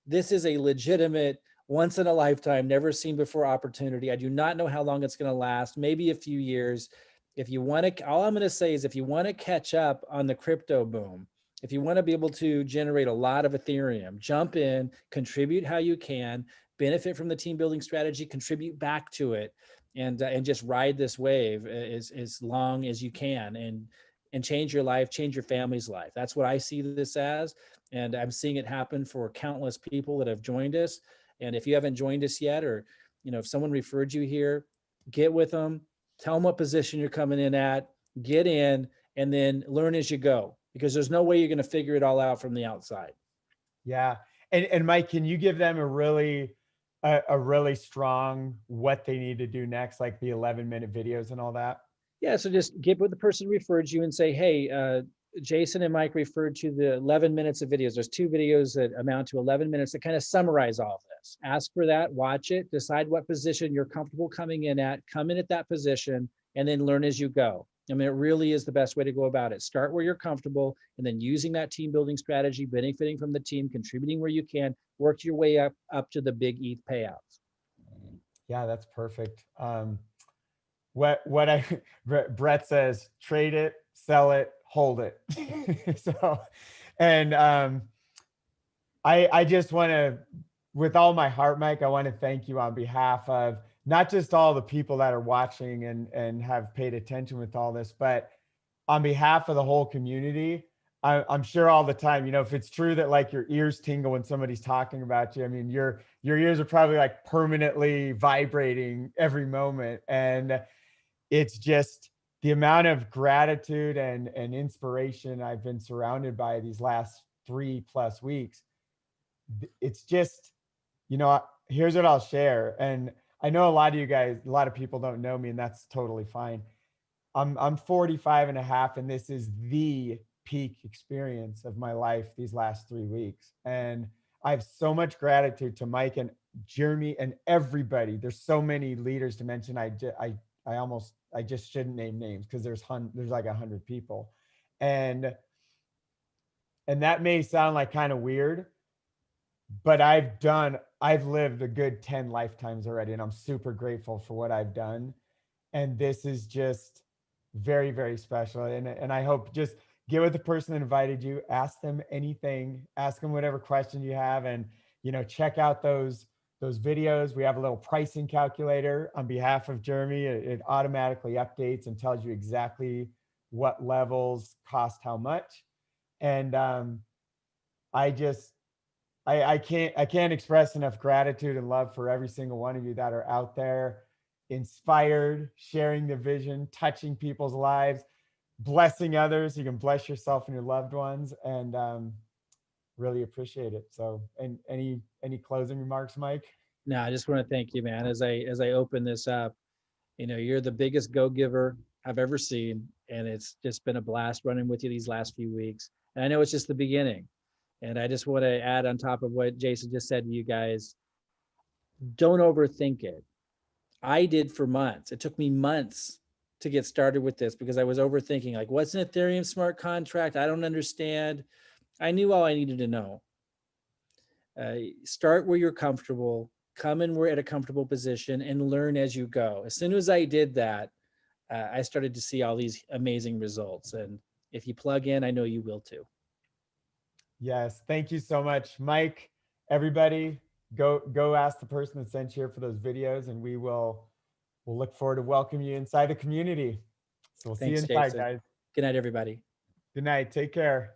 This is a legitimate once in a lifetime, never seen before opportunity. I do not know how long it's going to last, maybe a few years. If you want to, all I'm going to say is if you want to catch up on the crypto boom, if you want to be able to generate a lot of Ethereum, jump in, contribute how you can, benefit from the team building strategy, contribute back to it, and just ride this wave as long as you can, and change your life, change your family's life. That's what I see this as, and I'm seeing it happen for countless people that have joined us. And if you haven't joined us yet, or if someone referred you here, get with them, tell them what position you're coming in at, get in, and then learn as you go, because there's no way you're going to figure it all out from the outside. Yeah. And Mike, can you give them a really strong what they need to do next, like the 11-minute videos and all that? Yeah, so just get with the person who referred you and say, hey, Jason and Mike referred to the 11 minutes of videos. There's 2 videos that amount to 11 minutes that kind of summarize all of this. Ask for that, watch it, decide what position you're comfortable coming in at, come in at that position, and then learn as you go. I mean, it really is the best way to go about it. Start where you're comfortable, and then using that team building strategy, benefiting from the team, contributing where you can, work your way up to the big ETH payouts. Yeah, that's perfect. Brett says, trade it, sell it, hold it. So, and I just want to, with all my heart, Mike, I want to thank you on behalf of not just all the people that are watching and have paid attention with all this, but on behalf of the whole community. I'm sure all the time, if it's true that like your ears tingle when somebody's talking about you, I mean, your ears are probably like permanently vibrating every moment. And it's just the amount of gratitude and inspiration I've been surrounded by these last 3+ weeks. It's just, here's what I'll share. And I know a lot of you guys, a lot of people don't know me, and that's totally fine. I'm 45 and a half, and this is the peak experience of my life these last 3 weeks. And I have so much gratitude to Mike and Jeremy and everybody. There's so many leaders to mention. I just shouldn't name names because there's like 100 people. And that may sound like kind of weird, but I've lived a good 10 lifetimes already, and I'm super grateful for what I've done. And this is just very, very special. And I hope just get with the person that invited you, ask them anything, ask them whatever question you have, and check out those videos. We have a little pricing calculator on behalf of Jeremy. It automatically updates and tells you exactly what levels cost how much. And I can't express enough gratitude and love for every single one of you that are out there, inspired, sharing the vision, touching people's lives, blessing others. You can bless yourself and your loved ones, and really appreciate it. So, and any closing remarks, Mike? No, I just want to thank you, man. As I open this up, you're the biggest go giver I've ever seen, and it's just been a blast running with you these last few weeks. And I know it's just the beginning. And I just want to add on top of what Jason just said to you guys, don't overthink it. I did for months. It took me months to get started with this because I was overthinking, like, what's an Ethereum smart contract? I don't understand. I knew all I needed to know. Start where you're comfortable, come in where at a comfortable position, and learn as you go. As soon as I did that, I started to see all these amazing results. And if you plug in, I know you will too. Yes, thank you so much, Mike. Everybody, go ask the person that sent you here for those videos, and we'll look forward to welcoming you inside the community. So we'll see you Thanks, inside, Jason. guys. Good night, everybody. Good night. Take care.